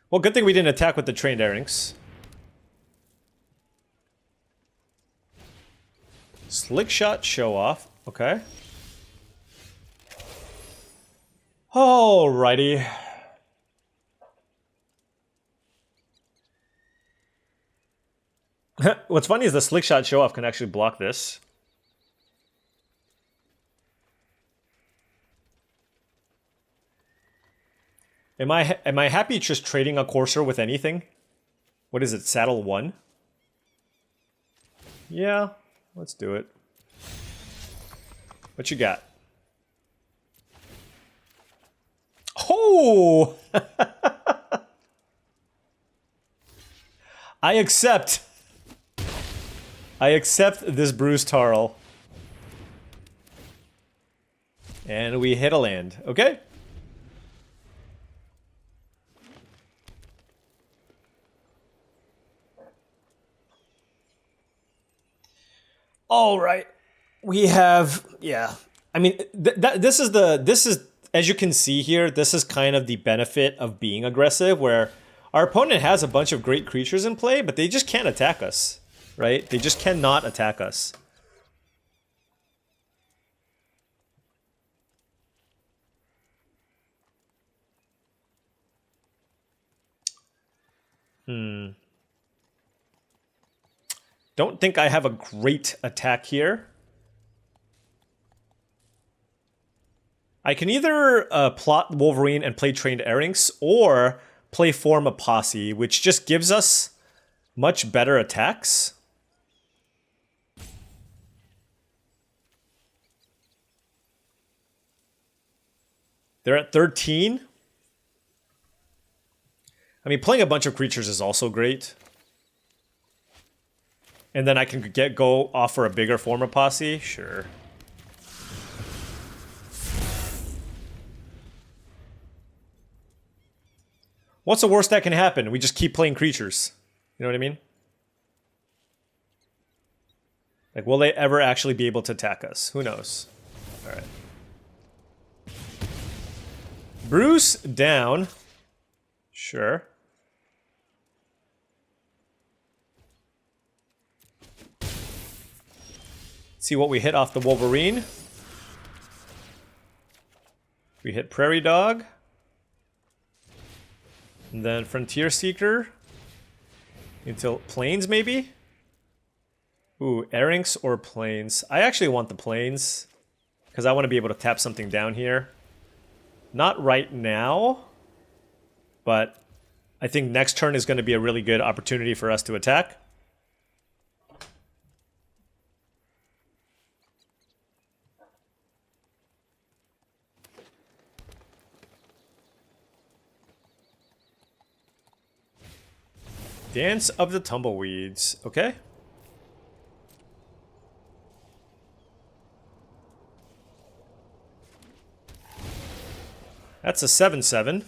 Well, good thing we didn't attack with the Trained Airings. Slick Shot Show Off. Okay. Alrighty. What's funny is the Slick Shot Show Off can actually block this. Am I happy just trading a Courser with anything? What is it, Saddle 1? Yeah, let's do it. What you got? Oh! I accept this Bruce Tarl. And we hit a land. Okay. All right, we have, yeah. I mean, this is as you can see here, this is kind of the benefit of being aggressive, where our opponent has a bunch of great creatures in play, but they just can't attack us, right? They just cannot attack us. Don't think I have a great attack here. I can either plot Wolverine and play Trained Airings, or play Form a Posse, which just gives us much better attacks. They're at 13. I mean, playing a bunch of creatures is also great. And then I can go offer a bigger Form of Posse? Sure. What's the worst that can happen? We just keep playing creatures. You know what I mean? Like, will they ever actually be able to attack us? Who knows? All right. Bruce down. Sure. See what we hit off the Wolverine. We hit Prairie Dog. And then Frontier Seeker. Until Plains, maybe? Ooh, Airings or Plains. I actually want the Plains. Because I want to be able to tap something down here. Not right now. But I think next turn is going to be a really good opportunity for us to attack. Dance of the Tumbleweeds. Okay. That's a 7/7.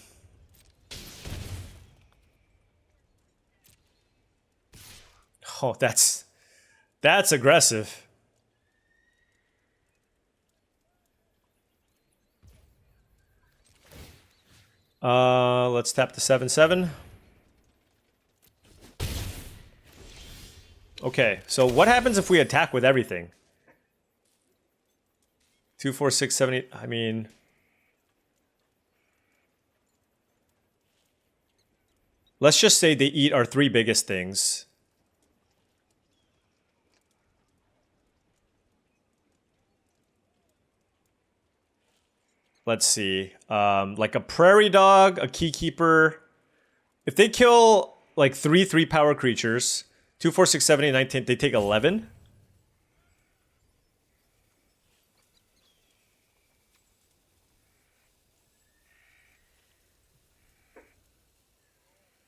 Oh, that's aggressive. Let's tap the 7/7. Okay, so what happens if we attack with everything? 2, 4, 6, 7, 8. I mean, let's just say they eat our 3 biggest things. Let's see. Like a Prairie Dog, a Keykeeper. If they kill like 3 3-power creatures, 2, 4, 6, 7, 8, 9, 10, they take 11.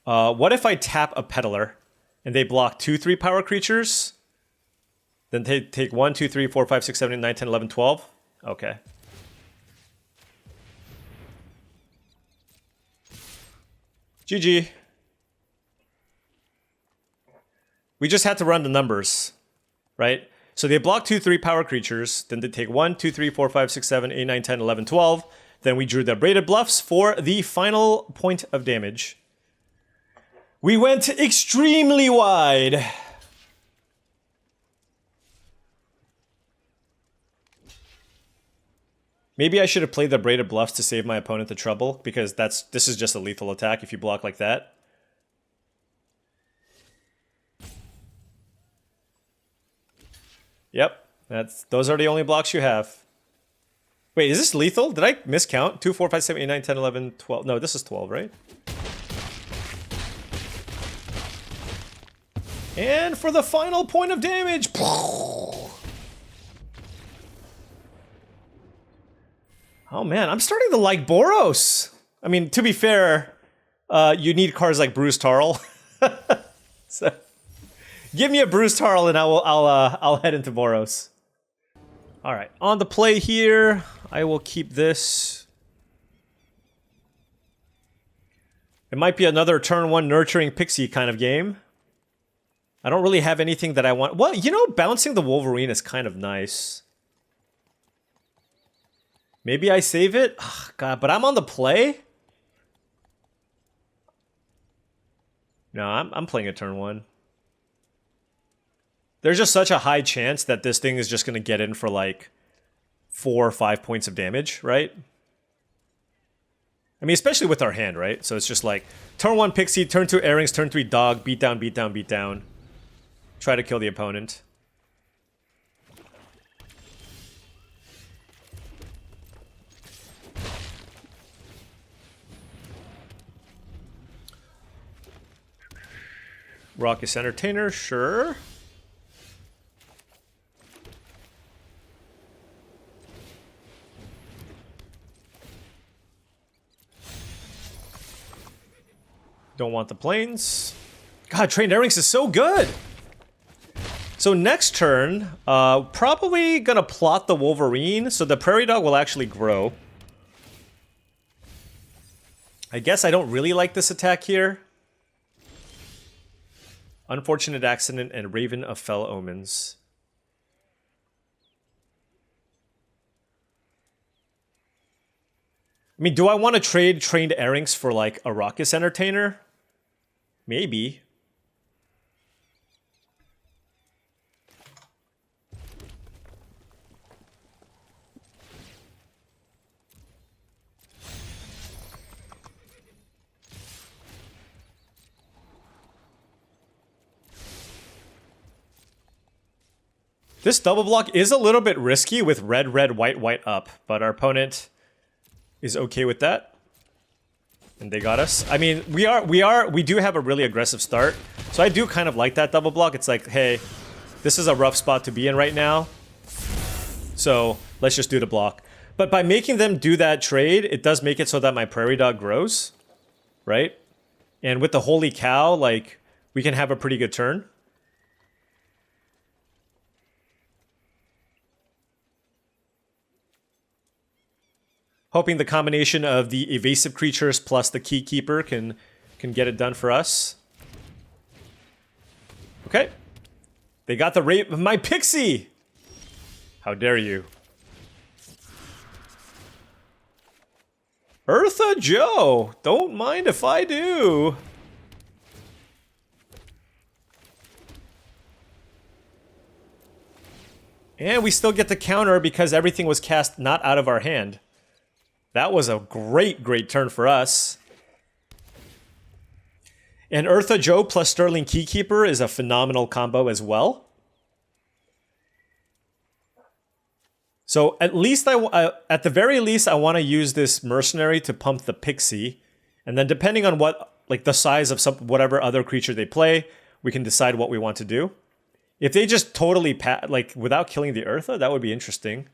What if I tap a Peddler and they block 2 3-power creatures? Then they take 1, 2, 3, 4, 5, 6, 7, 8, 9, 10, 11, 12. Okay. GG. We just had to run the numbers, right? So they block 2 3-power creatures. Then they take 1, 2, 3, 4, 5, 6, 7, 8, 9, 10, 11, 12. Then we drew the braided bluffs for the final point of damage. We went extremely wide. Maybe I should have played the braided bluffs to save my opponent the trouble, because this is just a lethal attack if you block like that. Yep, those are the only blocks you have. Wait, is this lethal? Did I miscount? 2, 4, 5, 7, 8, 9, 10, 11, 12. No, this is 12, right? And for the final point of damage. Oh man, I'm starting to like Boros. I mean, to be fair, you need cards like Bruce Tarl. So, give me a Bruce Tarl and I'll head into Boros. All right, on the play here, I will keep this. It might be another turn 1 nurturing pixie kind of game. I don't really have anything that I want. Well, you know, bouncing the Wolverine is kind of nice. Maybe I save it? Oh, God, but I'm on the play? No, I'm playing a turn 1. There's just such a high chance that this thing is just going to get in for like 4 or 5 points of damage, right? I mean, especially with our hand, right? So it's just like turn 1 Pixie, turn 2 Airings, turn 3 Dog, beat down, beat down, beat down. Try to kill the opponent. Raucous Entertainer, sure. Don't want the planes. God, Trained Airings is so good! So next turn, probably gonna plot the Wolverine, so the Prairie Dog will actually grow. I guess I don't really like this attack here. Unfortunate Accident and Raven of Fell Omens. I mean, do I want to trade Trained Airings for like a Raucous Entertainer? Maybe. This double block is a little bit risky with red, red, white, white up, but our opponent is okay with that. And they got us. I mean, we do have a really aggressive start. So I do kind of like that double block. It's like, hey, this is a rough spot to be in right now. So let's just do the block. But by making them do that trade, it does make it so that my Prairie Dog grows, right? And with the Holy Cow, like, we can have a pretty good turn. Hoping the combination of the evasive creatures plus the Key Keeper can get it done for us. Okay. They got the rape of my Pixie! How dare you. Eartha Joe! Don't mind if I do. And we still get the counter because everything was cast not out of our hand. That was a great, great turn for us. And Eartha Joe plus Sterling Keykeeper is a phenomenal combo as well. So at least at the very least, I want to use this Mercenary to pump the Pixie. And then depending on what, like the size of whatever other creature they play, we can decide what we want to do. If they just totally, like without killing the Eartha, that would be interesting.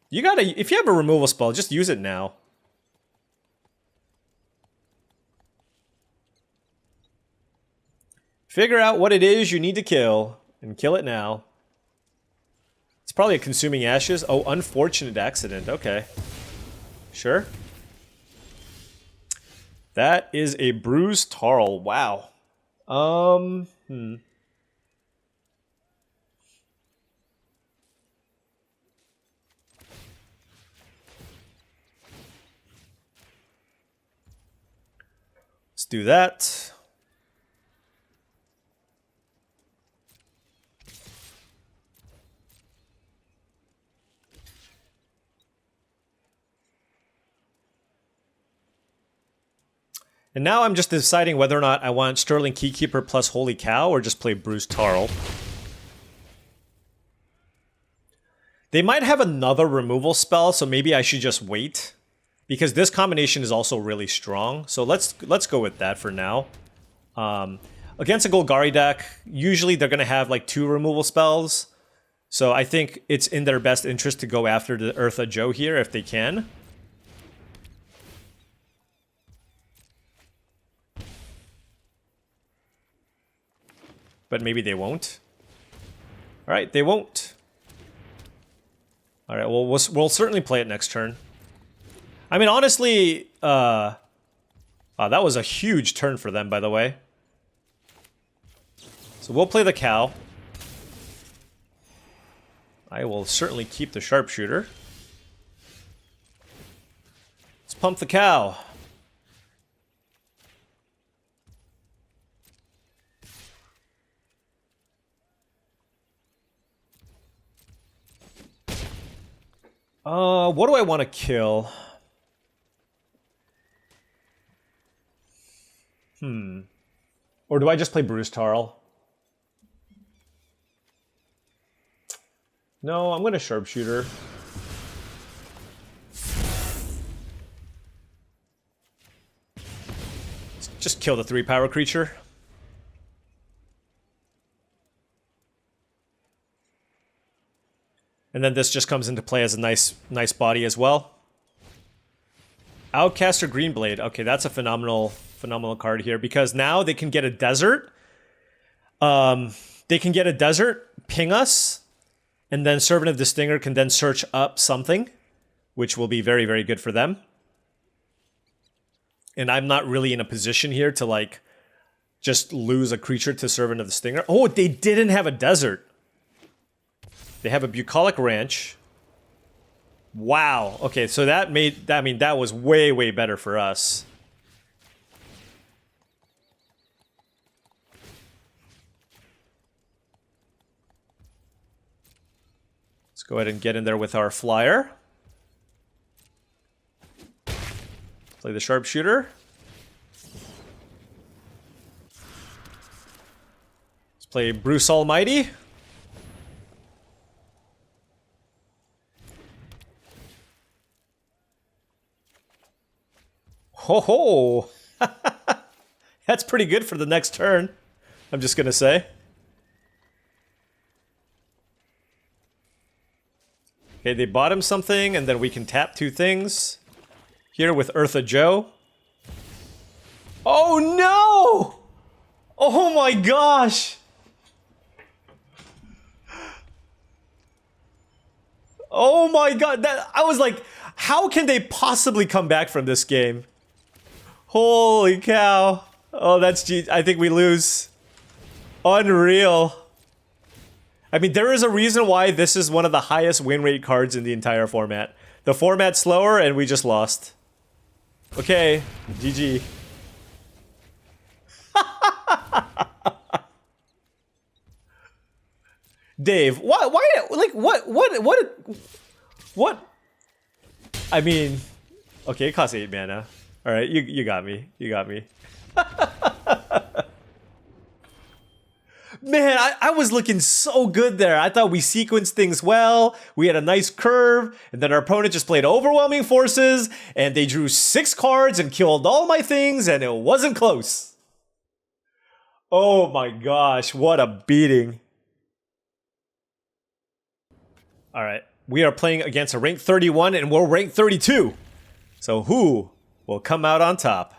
You gotta, if you have a removal spell, just use it now. Figure out what it is you need to kill, and kill it now. It's probably a Consuming Ashes. Oh, Unfortunate Accident, okay. Sure. That is a Bruised Tarl, wow. Let's do that. And now I'm just deciding whether or not I want Sterling Keykeeper plus Holy Cow or just play Bruised Tarl. They might have another removal spell, so maybe I should just wait. Because this combination is also really strong. So let's go with that for now. Against a Golgari deck, usually they're going to have like 2 removal spells. So I think it's in their best interest to go after the Eartha Joe here if they can. But maybe they won't. Alright, they won't. Alright, well, we'll certainly play it next turn. I mean, honestly, that was a huge turn for them, by the way. So we'll play the cow. I will certainly keep the sharpshooter. Let's pump the cow. What do I want to kill? Or do I just play Bruised Tarl? No, I'm going to Sharpshooter. Let's just kill the 3-power creature. And then this just comes into play as a nice body as well. Outcaster Greenblade. Okay, that's a phenomenal card here because now they can get a desert. They can get a desert, ping us, and then Servant of the Stinger can then search up something, which will be very, very good for them. And I'm not really in a position here to like just lose a creature to Servant of the Stinger. Oh, they didn't have a desert. They have a Bucolic Ranch. Wow. Okay, so that made, I mean, that was way, way better for us. Let's go ahead and get in there with our flyer. Play the sharpshooter. Let's play Bruce Almighty. Ho ho! That's pretty good for the next turn, I'm just gonna say. Okay, they bought him something, and then we can tap 2 things. Here with Eartha Joe. Oh no! Oh my gosh! Oh my god, that, I was like, how can they possibly come back from this game? Holy cow. Oh, that's G. I think we lose. Unreal. I mean, there is a reason why this is one of the highest win rate cards in the entire format. The format's slower and we just lost. Okay, GG. Dave, why, like, what? I mean, okay, it costs 8 mana. Alright, you got me. You got me. Man, I was looking so good there. I thought we sequenced things well. We had a nice curve. And then our opponent just played overwhelming forces. And they drew 6 cards and killed all my things. And it wasn't close. Oh my gosh, what a beating. Alright, we are playing against a rank 31 and we're rank 32. So who will come out on top?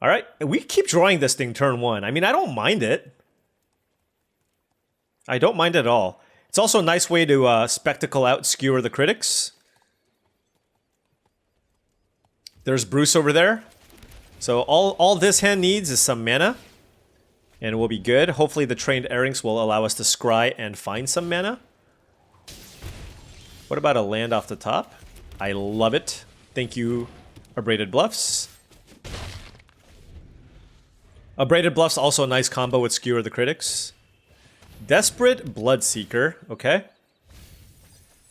Alright, we keep drawing this thing turn 1. I mean, I don't mind it. I don't mind it at all. It's also a nice way to spectacle out, skewer the critics. There's Bruce over there. So all this hand needs is some mana. And we'll be good. Hopefully the Trained Airings will allow us to scry and find some mana. What about a land off the top? I love it. Thank you, Abraded Bluffs. Abraded Bluffs also a nice combo with Skewer the Critics. Desperate Bloodseeker, okay.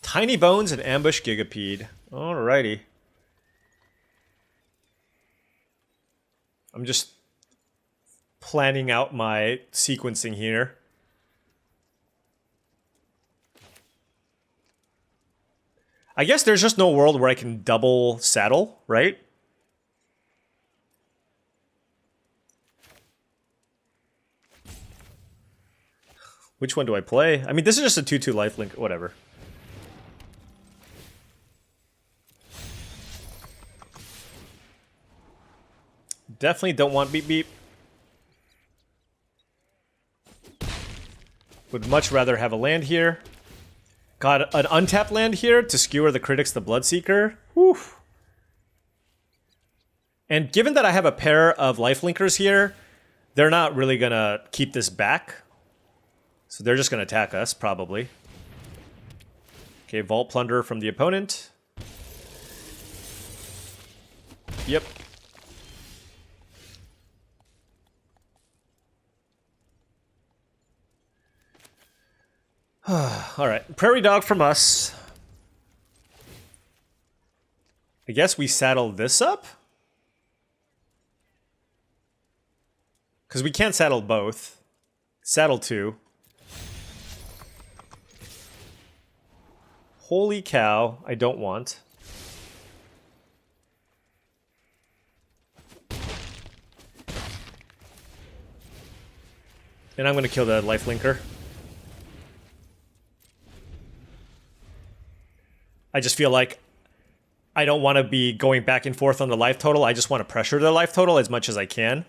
Tiny Bones and Ambush Gigapede. Alrighty. I'm just planning out my sequencing here. I guess there's just no world where I can double saddle, right? Which one do I play? I mean, this is just a 2/2 lifelink, whatever. Definitely don't want beep beep. Would much rather have a land here. Got an untapped land here to skewer the critics, the Bloodseeker. Whew. And given that I have a pair of lifelinkers here, they're not really gonna keep this back. So they're just gonna attack us, probably. Okay, Vault Plunder from the opponent. Yep. Alright, Prairie Dog from us. I guess we saddle this up? Because we can't saddle both. Saddle 2. Holy cow, I don't want. And I'm going to kill the lifelinker. I just feel like I don't want to be going back and forth on the life total. I just want to pressure the life total as much as I can.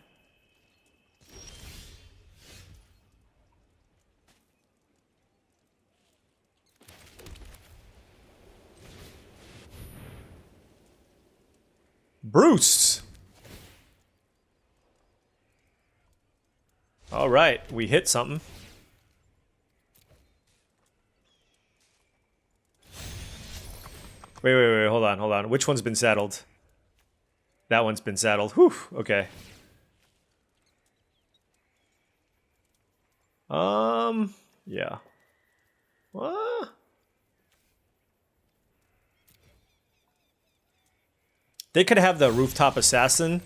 Bruce! All right, we hit something. Wait, hold on. Which one's been saddled? That one's been saddled. Whew, okay. Yeah. What? They could have the rooftop assassin,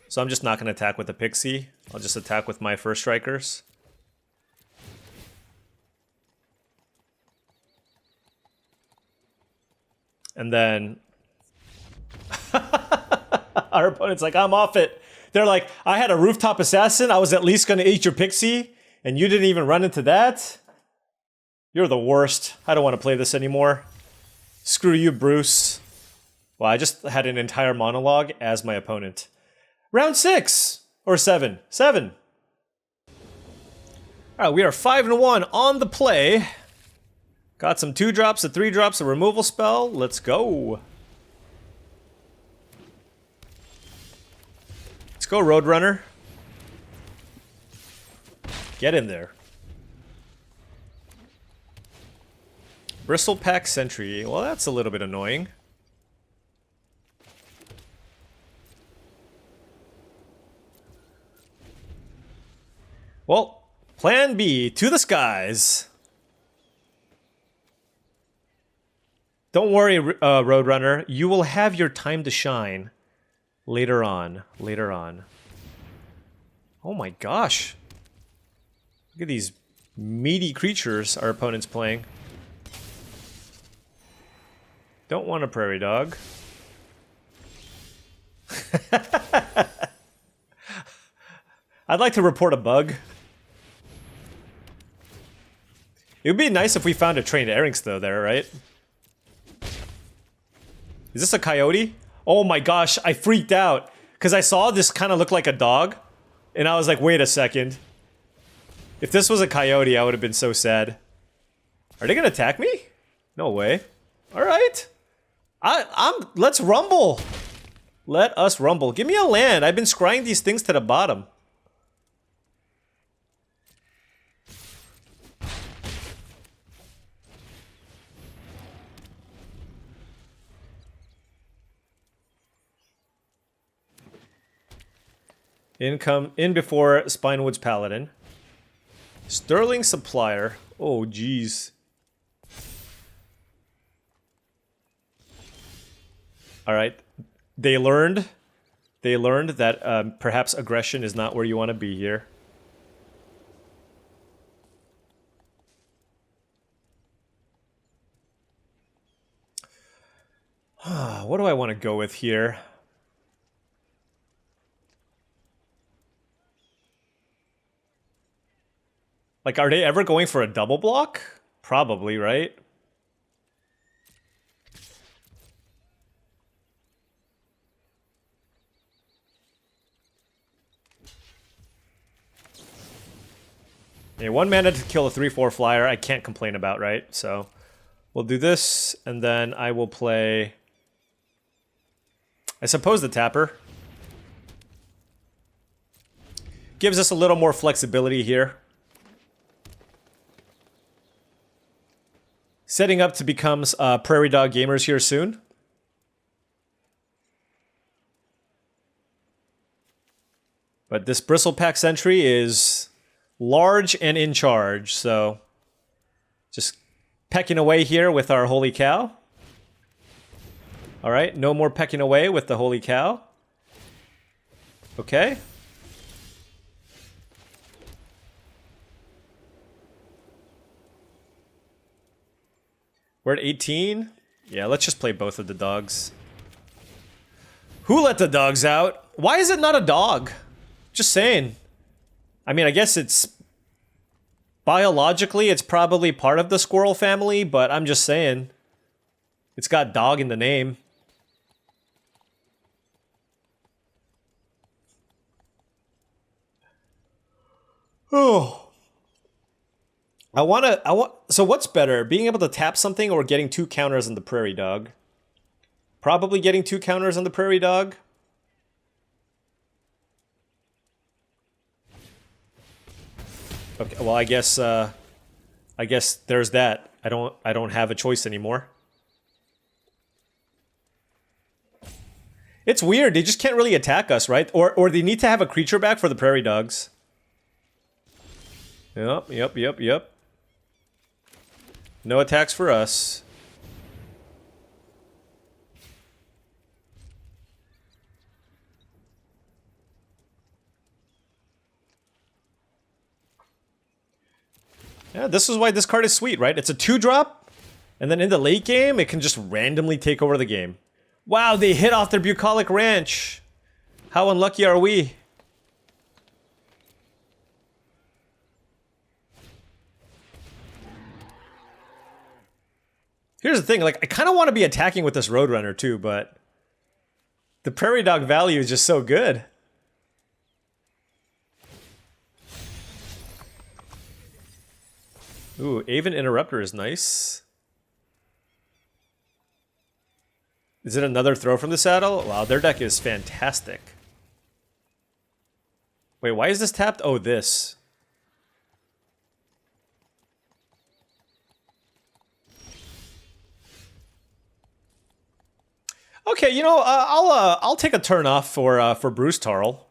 so I'm just not going to attack with the pixie. I'll just attack with my first strikers. And then our opponent's like, I'm off it. They're like, I had a rooftop assassin. I was at least going to eat your pixie, and you didn't even run into that? You're the worst. I don't want to play this anymore. Screw you, Bruce. Well, I just had an entire monologue as my opponent. Round 6! Or 7. 7! Alright, we are 5-1 on the play. Got some 2-drops, a 3-drops, a removal spell. Let's go. Let's go, Roadrunner. Get in there. Bristlepack Sentry. Well, that's a little bit annoying. Well, plan B, to the skies. Don't worry, Roadrunner. You will have your time to shine later on. Later on. Oh my gosh. Look at these meaty creatures our opponent's playing. Don't want a Prairie Dog. I'd like to report a bug. It would be nice if we found a trained Erynx though there, right? Is this a coyote? Oh my gosh, I freaked out. Because I saw this kind of look like a dog. And I was like, wait a second. If this was a coyote, I would have been so sad. Are they gonna attack me? No way. Alright. Let's rumble. Let us rumble. Give me a land. I've been scrying these things to the bottom. In before Spinewood's Paladin. Sterling Supplier. Oh, jeez. Alright. They learned that perhaps aggression is not where you want to be here. What do I want to go with here? Like, are they ever going for a double block? Probably, right? Yeah, 1 mana to kill a 3/4 flyer, I can't complain about, right? So, we'll do this, and then I will play... I suppose the Tapper. Gives us a little more flexibility here. Setting up to become Prairie Dog gamers here soon. But this Bristlepack Sentry is large and in charge, so just pecking away here with our Holy Cow. Alright, no more pecking away with the Holy Cow. Okay. We're at 18. Yeah, let's just play both of the dogs. Who let the dogs out? Why is it not a dog? Just saying. I mean, I guess it's... biologically, it's probably part of the squirrel family, but I'm just saying. It's got dog in the name. Oh... So what's better, being able to tap something or getting 2 counters on the Prairie Dog? Probably getting 2 counters on the Prairie Dog. Okay, well I guess there's that. I don't have a choice anymore. It's weird. They just can't really attack us, right? Or they need to have a creature back for the Prairie Dogs. Yep. No attacks for us. Yeah, this is why this card is sweet, right? It's a 2-drop, and then in the late game, it can just randomly take over the game. Wow, they hit off their Bucolic Ranch. How unlucky are we? Here's the thing, like, I kind of want to be attacking with this Roadrunner too, but the Prairie Dog value is just so good. Ooh, Aven Interrupter is nice. Is it another throw from the saddle? Wow, their deck is fantastic. Wait, why is this tapped? Oh, this. Okay, you know, I'll take a turn off for Bruce Tarl.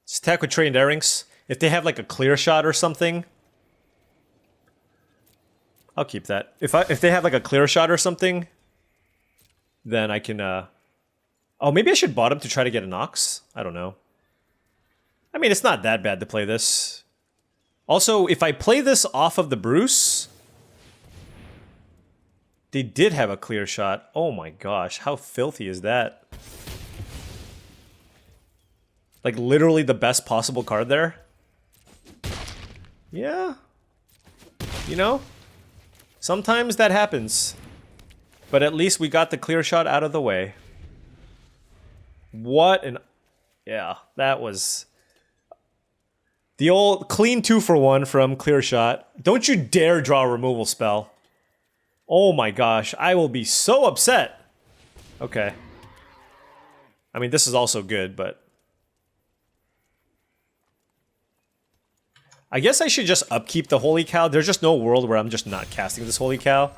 Just attack with Trained Airings. If they have like a clear shot or something, I'll keep that. If they have like a clear shot or something, then I can. Oh, maybe I should bottom to try to get an Ox. I don't know. I mean, it's not that bad to play this. Also, if I play this off of the Bruce, they did have a clear shot. Oh my gosh, how filthy is that? Like literally the best possible card there. Yeah. You know? Sometimes that happens. But at least we got the clear shot out of the way. What an... Yeah, that was... The old clean 2-for-1 from clear shot. Don't you dare draw a removal spell. Oh my gosh, I will be so upset. Okay. I mean, this is also good, but... I guess I should just upkeep the Holy Cow. There's just no world where I'm just not casting this Holy Cow.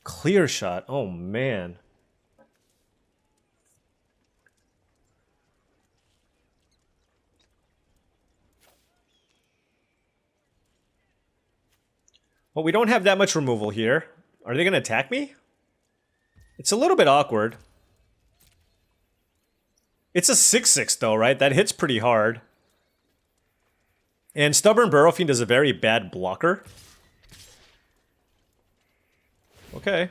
Clear shot. Oh, man. Well, we don't have that much removal here. Are they going to attack me? It's a little bit awkward. It's a 6/6 though, right? That hits pretty hard. And Stubborn Burrowfiend is a very bad blocker. Okay.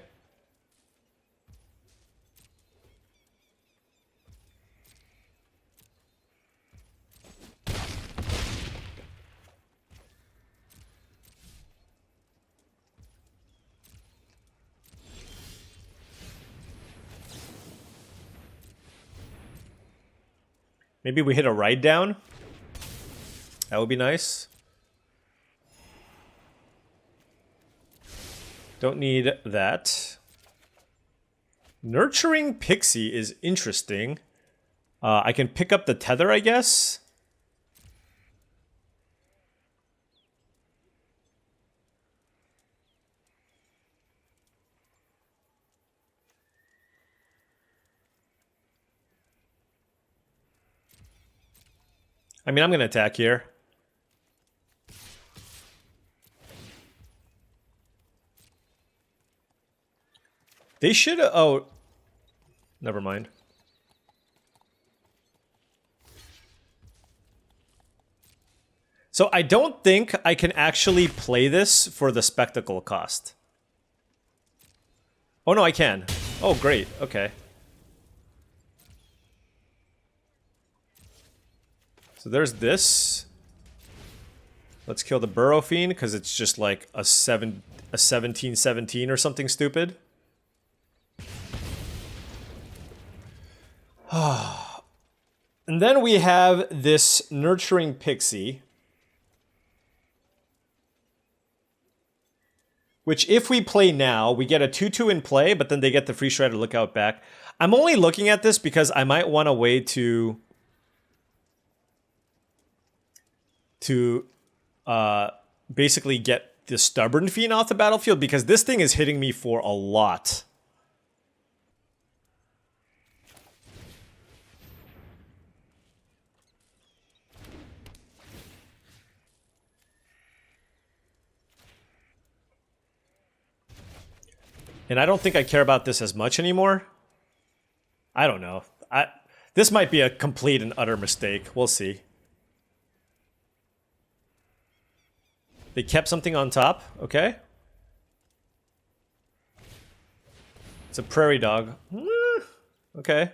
Maybe we hit a ride down. That would be nice. Don't need that. Nurturing Pixie is interesting. I can pick up the tether, I guess. I mean, I'm going to attack here. They should... Oh. Never mind. So I don't think I can actually play this for the spectacle cost. Oh, no, I can. Oh, great. Okay. So there's this. Let's kill the Burrowfiend because it's just like a 17/17 or something stupid. And then we have this Nurturing Pixie, which if we play now, we get a 2/2 in play, but then they get the free Shredder Lookout back. I'm only looking at this because I might want a way to basically get the Stubborn Fiend off the battlefield, because this thing is hitting me for a lot. And I don't think I care about this as much anymore. I don't know. This might be a complete and utter mistake. We'll see. They kept something on top. Okay. It's a Prairie Dog. Okay.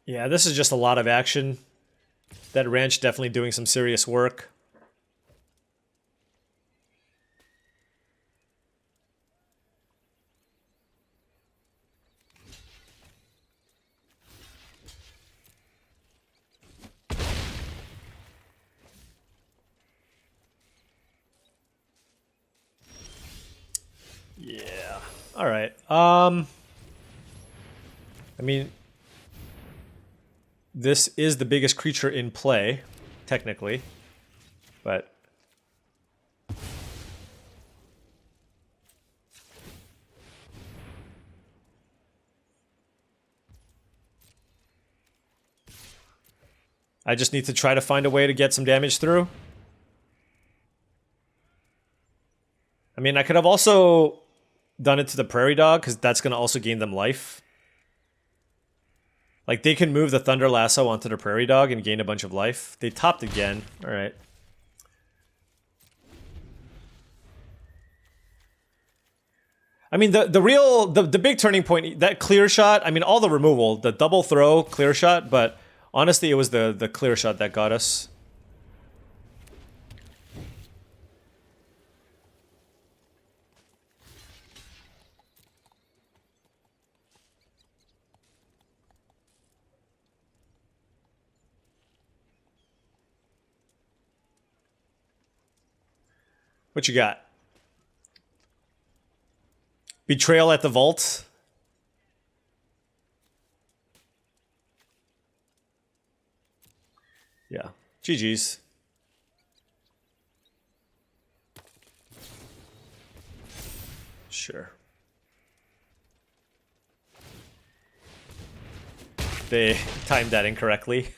Yeah, this is just a lot of action. That ranch definitely doing some serious work. Yeah. All right. I mean, this is the biggest creature in play, technically, but I just need to try to find a way to get some damage through. I mean, I could have also done it to the Prairie Dog, because that's going to also gain them life. Like, they can move the Thunder Lasso onto the Prairie Dog and gain a bunch of life. They topped again. All right. I mean, the big turning point, that clear shot, I mean, all the removal, the double throw, clear shot, but honestly, it was the clear shot that got us. What you got? Betrayal at the vault. Yeah. GG's. Sure. They timed that incorrectly.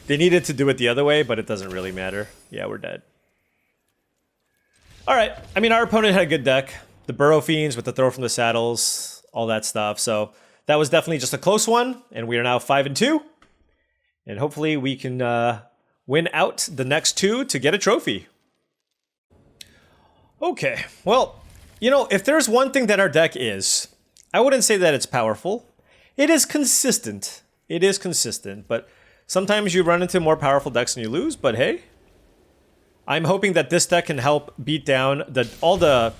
They needed to do it the other way, but it doesn't really matter. Yeah, we're dead. All right. I mean, our opponent had a good deck. The Burrow Fiends with the throw from the saddles, all that stuff. So that was definitely just a close one, and we are now 5-2. And hopefully we can win out the next two to get a trophy. Okay. Well, you know, if there's one thing that our deck is, I wouldn't say that it's powerful. It is consistent. It is consistent, but sometimes you run into more powerful decks and you lose, but hey. I'm hoping that this deck can help beat down all the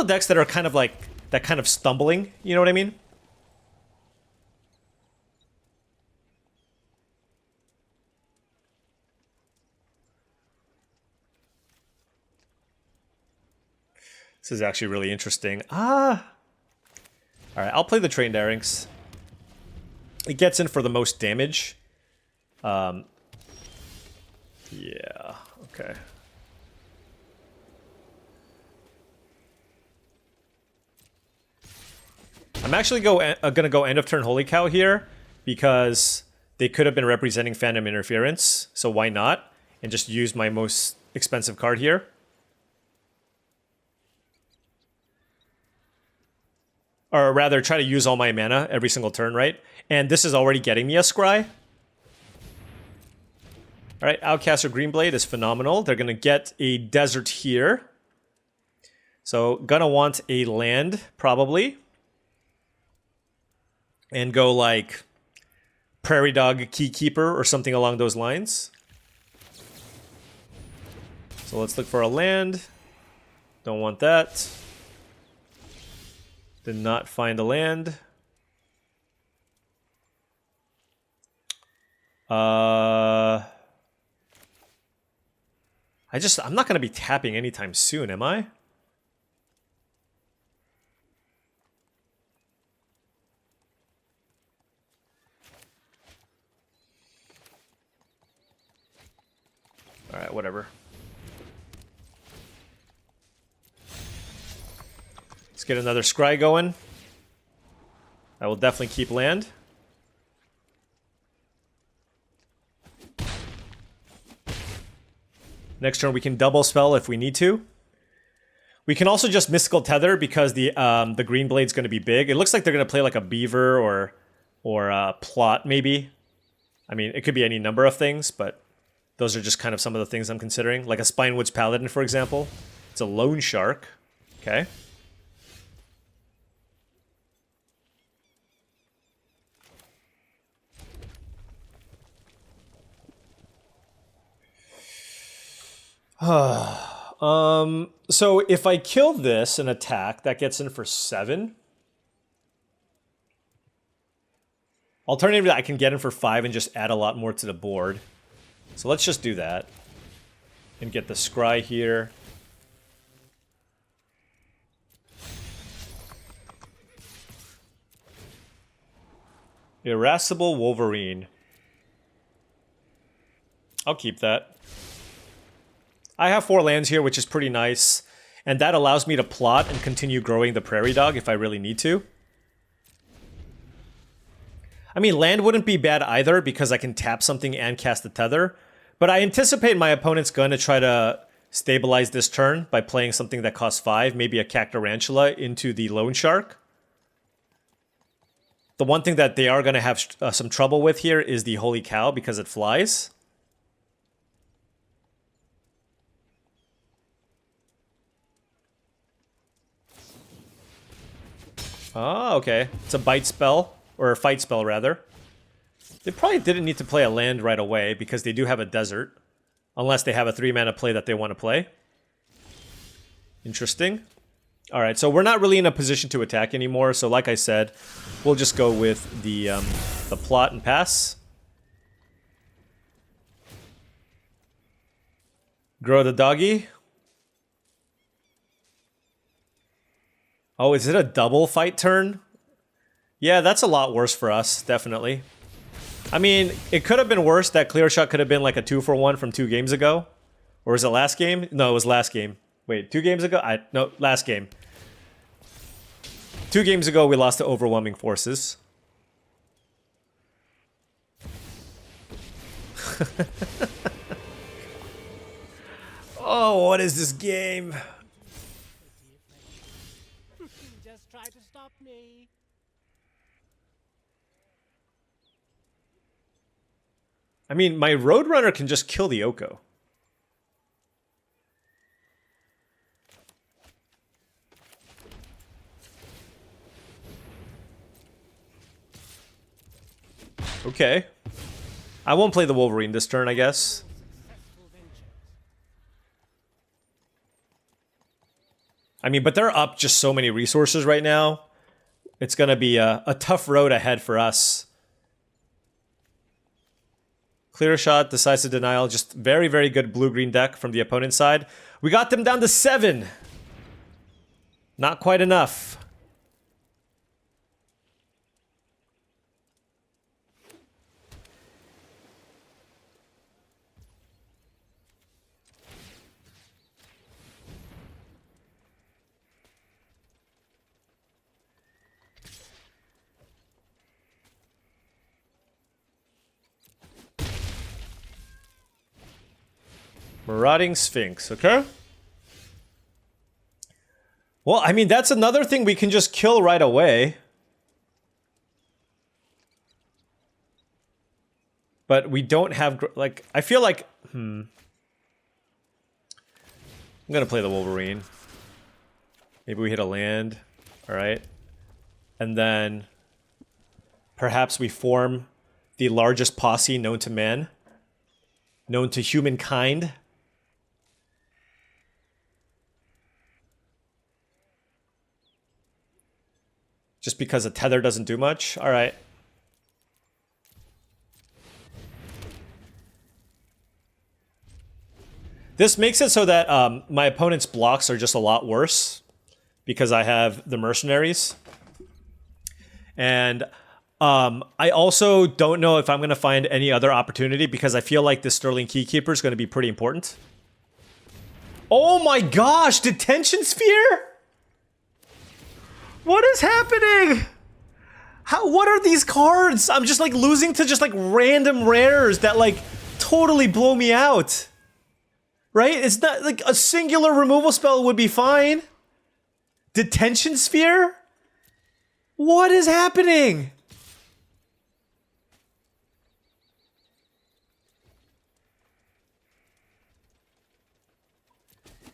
decks that are kind of like that kind of stumbling, you know what I mean? This is actually really interesting. All right, I'll play the Trained Errangs. It gets in for the most damage. Yeah, okay. I'm actually gonna go end of turn Holy Cow here, because they could have been representing Phantom Interference, so why not? And just use my most expensive card here. Or rather, try to use all my mana every single turn, right? And this is already getting me a Scry. Alright, Outcaster Greenblade is phenomenal. They're gonna get a desert here. So, gonna want a land, probably. and go like Prairie Dog Keykeeper or something along those lines. So let's look for a land. Don't want that. Did not find a land. I'm not going to be tapping anytime soon, am I? All right, whatever. Let's get another scry going. I will definitely keep land. Next turn we can double spell if we need to. We can also just Mystical Tether because the green blade's going to be big. It looks like they're going to play like a Beaver or a Plot maybe. I mean, it could be any number of things, but those are just kind of some of the things I'm considering. Like a Spinewoods Paladin, for example. It's a Loan Shark. Okay. So if I kill this and attack, that gets in for 7. Alternatively, I can get in for 5 and just add a lot more to the board. So let's just do that. And get the scry here. Irascible Wolverine. I'll keep that. I have 4 lands here, which is pretty nice. And that allows me to plot and continue growing the Prairie Dog if I really need to. I mean, land wouldn't be bad either because I can tap something and cast a Tether. But I anticipate my opponent's going to try to stabilize this turn by playing something that costs 5, maybe a Cactarantula into the Loan Shark. The one thing that they are going to have some trouble with here is the Holy Cow because it flies. Oh, okay. It's a bite spell, or a fight spell, rather. They probably didn't need to play a land right away, because they do have a desert. Unless they have a 3-mana play that they want to play. Interesting. Alright, so we're not really in a position to attack anymore, so like I said, we'll just go with the plot and pass. Grow the doggy. Oh, is it a double fight turn? Yeah, that's a lot worse for us, definitely. I mean, it could have been worse. That clear shot could have been like a 2-for-1 from 2 games ago. Or was it last game? No, it was last game. Wait, 2 games ago? No, last game. 2 games ago, we lost to Overwhelming Forces. Oh, what is this game? Just try to stop me. I mean, my Roadrunner can just kill the Oko. Okay. I won't play the Wolverine this turn, I guess. I mean, but they're up just so many resources right now. It's going to be a tough road ahead for us. Clear shot, decisive denial. Just very, very good blue-green deck from the opponent's side. We got them down to 7. Not quite enough. Marauding Sphinx, okay? Well, I mean, that's another thing we can just kill right away. But we don't have, like, I feel like, I'm gonna play the Wolverine. Maybe we hit a land, alright. And then Perhaps we form the largest posse known to man, known to humankind. Just because a tether doesn't do much? Alright. This makes it so that my opponent's blocks are just a lot worse because I have the mercenaries. And I also don't know if I'm going to find any other opportunity because I feel like this Sterling Keykeeper is going to be pretty important. Oh my gosh, Detention Sphere? What is happening? What are these cards? I'm just like losing to just like random rares that like totally blow me out. Right? It's not like a singular removal spell would be fine. Detention Sphere? What is happening?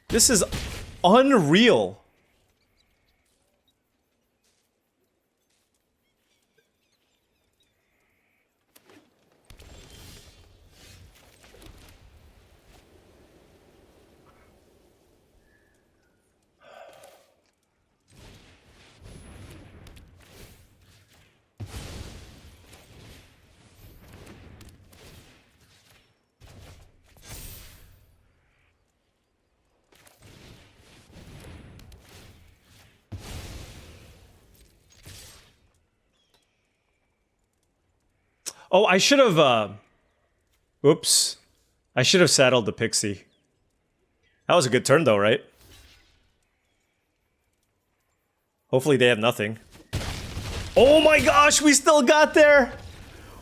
This is unreal. Oh, I should have, oops. I should have saddled the Pixie. That was a good turn though, right? Hopefully they have nothing. Oh my gosh, we still got there!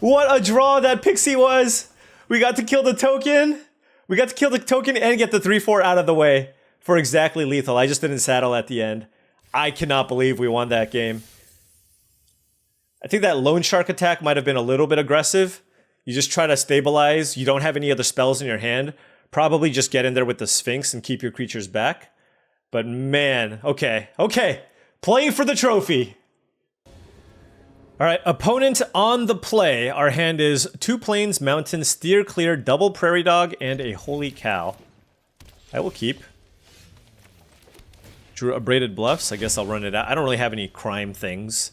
What a draw that Pixie was! We got to kill the token. We got to kill the token and get the 3-4 out of the way for exactly lethal. I just didn't saddle at the end. I cannot believe we won that game. I think that Lone Shark attack might have been a little bit aggressive. You just try to stabilize. You don't have any other spells in your hand. Probably just get in there with the Sphinx and keep your creatures back. But man, okay. Playing for the trophy. Alright, opponent on the play. Our hand is 2 Plains, Mountain, Steer Clear, double Prairie Dog, and a Holy Cow. I will keep. Drew Abraded Bluffs. I guess I'll run it out. I don't really have any crime things.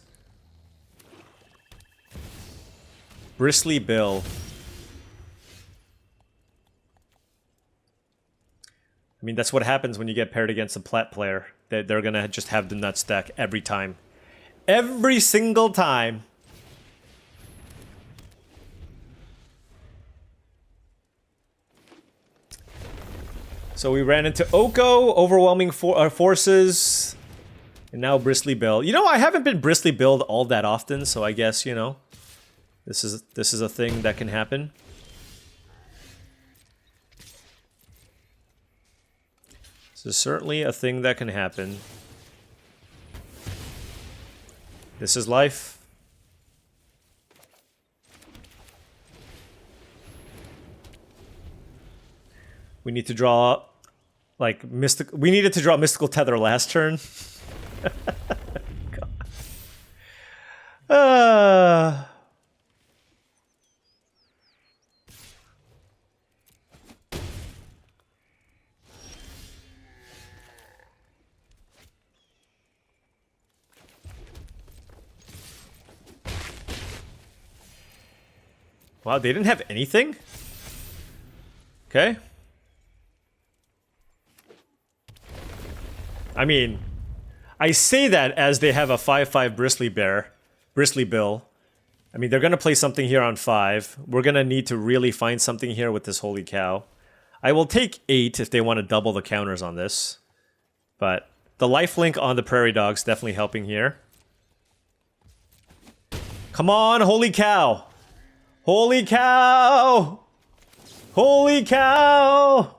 Bristly Bill. I mean, that's what happens when you get paired against a plat player. They're gonna just have the nut stack every time. Every single time. So we ran into Oko, overwhelming forces, and now Bristly Bill. You know, I haven't been Bristly Billed all that often, so I guess, you know, this is a thing that can happen. This is certainly a thing that can happen. This is life. We need to draw, like, we needed to draw Mystical Tether last turn. Wow, they didn't have anything? Okay. I mean, I say that as they have a 5/5 Bristly Bill. I mean, they're gonna play something here on 5. We're gonna need to really find something here with this Holy Cow. I will take 8 if they want to double the counters on this. But the lifelink on the Prairie Dog's definitely helping here. Come on, Holy Cow! Holy Cow! Holy Cow!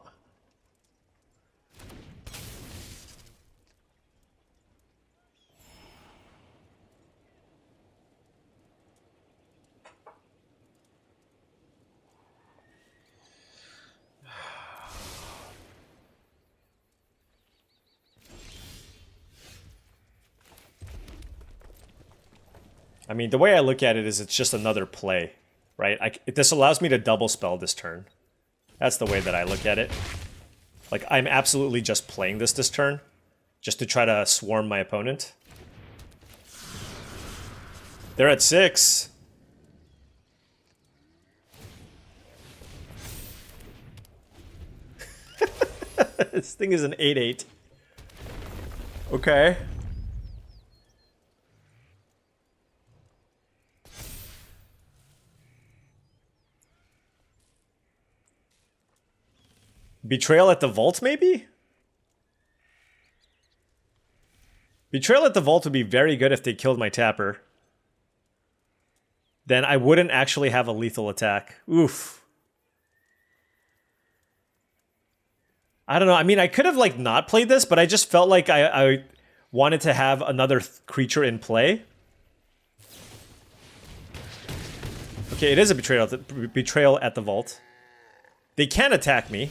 I mean, the way I look at it is it's just another play, right? This allows me to double spell this turn. That's the way that I look at it. Like, I'm absolutely just playing this turn, just to try to swarm my opponent. They're at 6. This thing is an 8/8. Okay. Betrayal at the Vault, maybe? Betrayal at the Vault would be very good if they killed my tapper. Then I wouldn't actually have a lethal attack. Oof. I don't know. I mean, I could have, like, not played this, but I just felt like I wanted to have another creature in play. Okay, it is a betrayal at the Vault. They can attack me.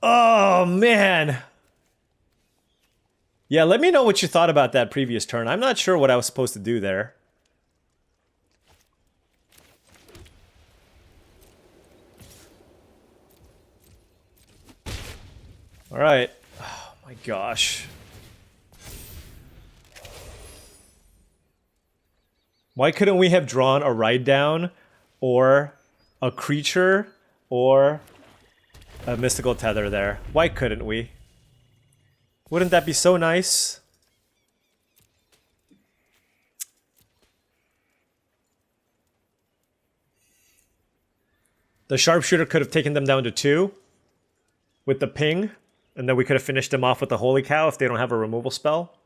Oh, man. Yeah, let me know what you thought about that previous turn. I'm not sure what I was supposed to do there. All right. Oh, my gosh. Why couldn't we have drawn a Ride Down or a creature or a Mystical Tether there? Why couldn't we? Wouldn't that be so nice? The Sharpshooter could have taken them down to 2 with the ping, and then we could have finished them off with the Holy Cow if they don't have a removal spell.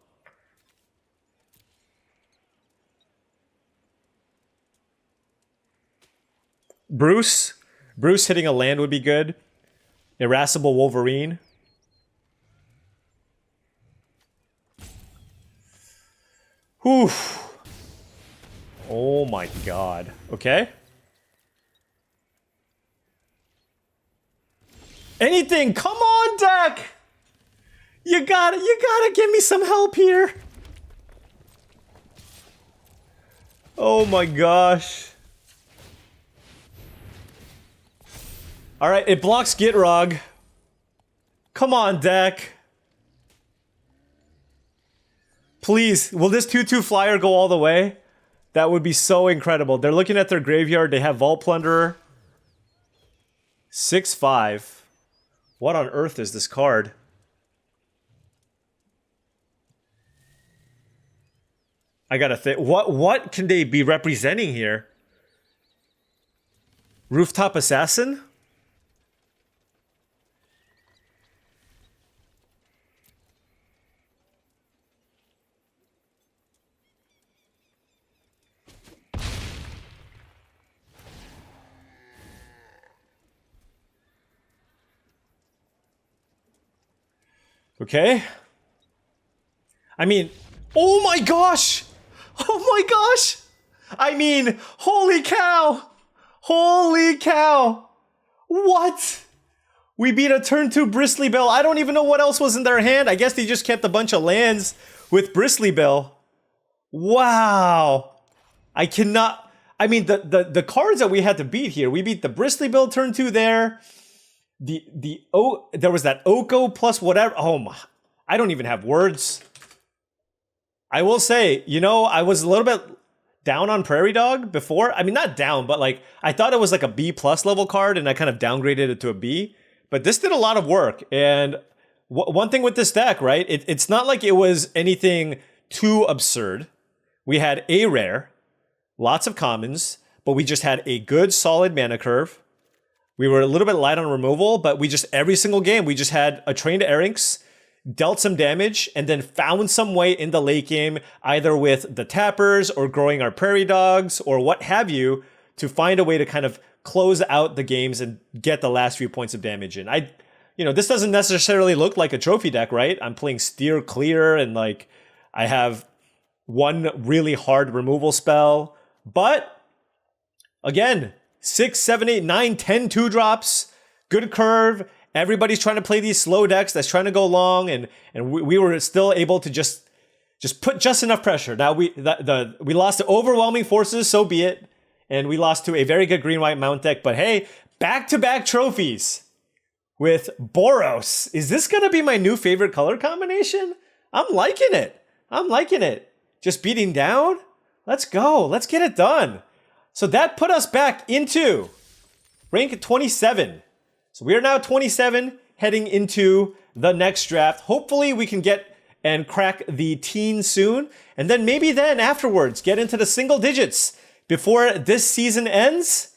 Bruce hitting a land would be good. Irascible Wolverine. Whew. Oh my god. Okay. Anything! Come on, deck! You gotta give me some help here. Oh my gosh. Alright, it blocks Gitrog. Come on, deck. Please, will this 2/2 flyer go all the way? That would be so incredible. They're looking at their graveyard. They have Vault Plunderer. 6/5. What on earth is this card? I gotta think. What can they be representing here? Rooftop Assassin? Okay. I mean, oh my gosh! Oh my gosh! I mean, holy cow! Holy cow! What? We beat a turn 2 Bristly Bell. I don't even know what else was in their hand. I guess they just kept a bunch of lands with Bristly Bell. Wow. I cannot... I mean, the cards that we had to beat here. We beat the Bristly Bell turn 2 there. There was that Oko plus whatever. Oh my, I don't even have words. I will say, you know, I was a little bit down on Prairie Dog before. I mean, not down, but like, I thought it was like a B+ level card and I kind of downgraded it to a B. But this did a lot of work. And one thing with this deck, right? It's not like it was anything too absurd. We had a rare, lots of commons, but we just had a good solid mana curve. We were a little bit light on removal, but we just, every single game, we just had a Trained Erynx, dealt some damage, and then found some way in the late game, either with the tappers or growing our Prairie Dogs or what have you, to find a way to kind of close out the games and get the last few points of damage in. This doesn't necessarily look like a trophy deck, right? I'm playing Steer Clear and like, I have one really hard removal spell, but again, 6, 7, 8, 9, 10 2-drops, good curve, everybody's trying to play these slow decks that's trying to go long, and we were still able to just put just enough pressure. Now we lost to overwhelming forces, so be it, and we lost to a very good green-white mount deck. But hey, back-to-back trophies with Boros. Is this gonna be my new favorite color combination? I'm liking it. I'm liking it. Just beating down. Let's go. Let's get it done. So that put us back into rank 27. So we are now 27, heading into the next draft. Hopefully we can get and crack the teens soon, and then maybe then afterwards get into the single digits before this season ends.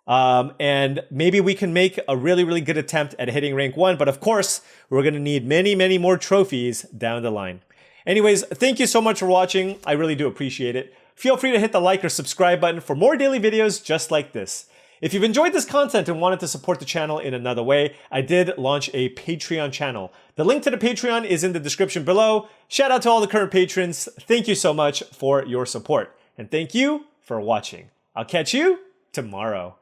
And maybe we can make a really, really good attempt at hitting rank 1. But of course, we're going to need many, many more trophies down the line. Anyways, thank you so much for watching. I really do appreciate it. Feel free to hit the like or subscribe button for more daily videos just like this. If you've enjoyed this content and wanted to support the channel in another way, I did launch a Patreon channel. The link to the Patreon is in the description below. Shout out to all the current patrons. Thank you so much for your support. And thank you for watching. I'll catch you tomorrow.